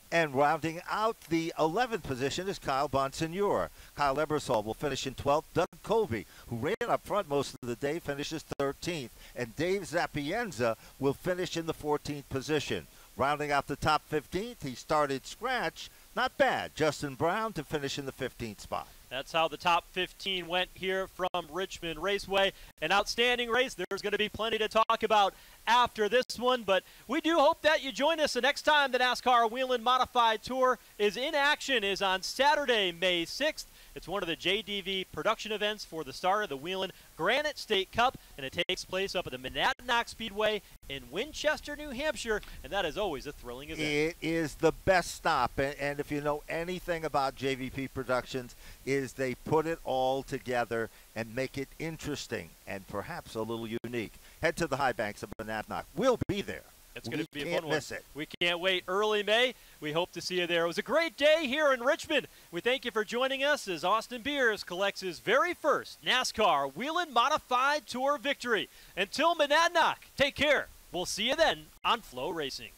And rounding out the 11th position is Kyle Bonsignor. Kyle Ebersol will finish in 12th. Doug Colby, who ran up front most of the day, finishes 13th. And Dave Zapienza will finish in the 14th position. Rounding out the top 15th, he started scratch. Not bad. Justin Brown to finish in the 15th spot. That's how the top 15 went here from Richmond Raceway. An outstanding race. There's going to be plenty to talk about after this one, but we do hope that you join us the next time the NASCAR Whelen Modified Tour is in action is on Saturday, May 6th. It's one of the JDV production events for the start of the Whelen Granite State Cup, and it takes place up at the Monadnock Speedway in Winchester, New Hampshire, and that is always a thrilling event. It is the best stop, and if you know anything about JVP Productions, is they put it all together and make it interesting and perhaps a little unique. Head to the high banks of Monadnock. We'll be there. It's going to be a fun one. We can't miss it. We can't wait. Early May. We hope to see you there. It was a great day here in Richmond. We thank you for joining us as Austin Beers collects his very first NASCAR Whelen Modified Tour victory. Until Monadnock, take care. We'll see you then on Flow Racing.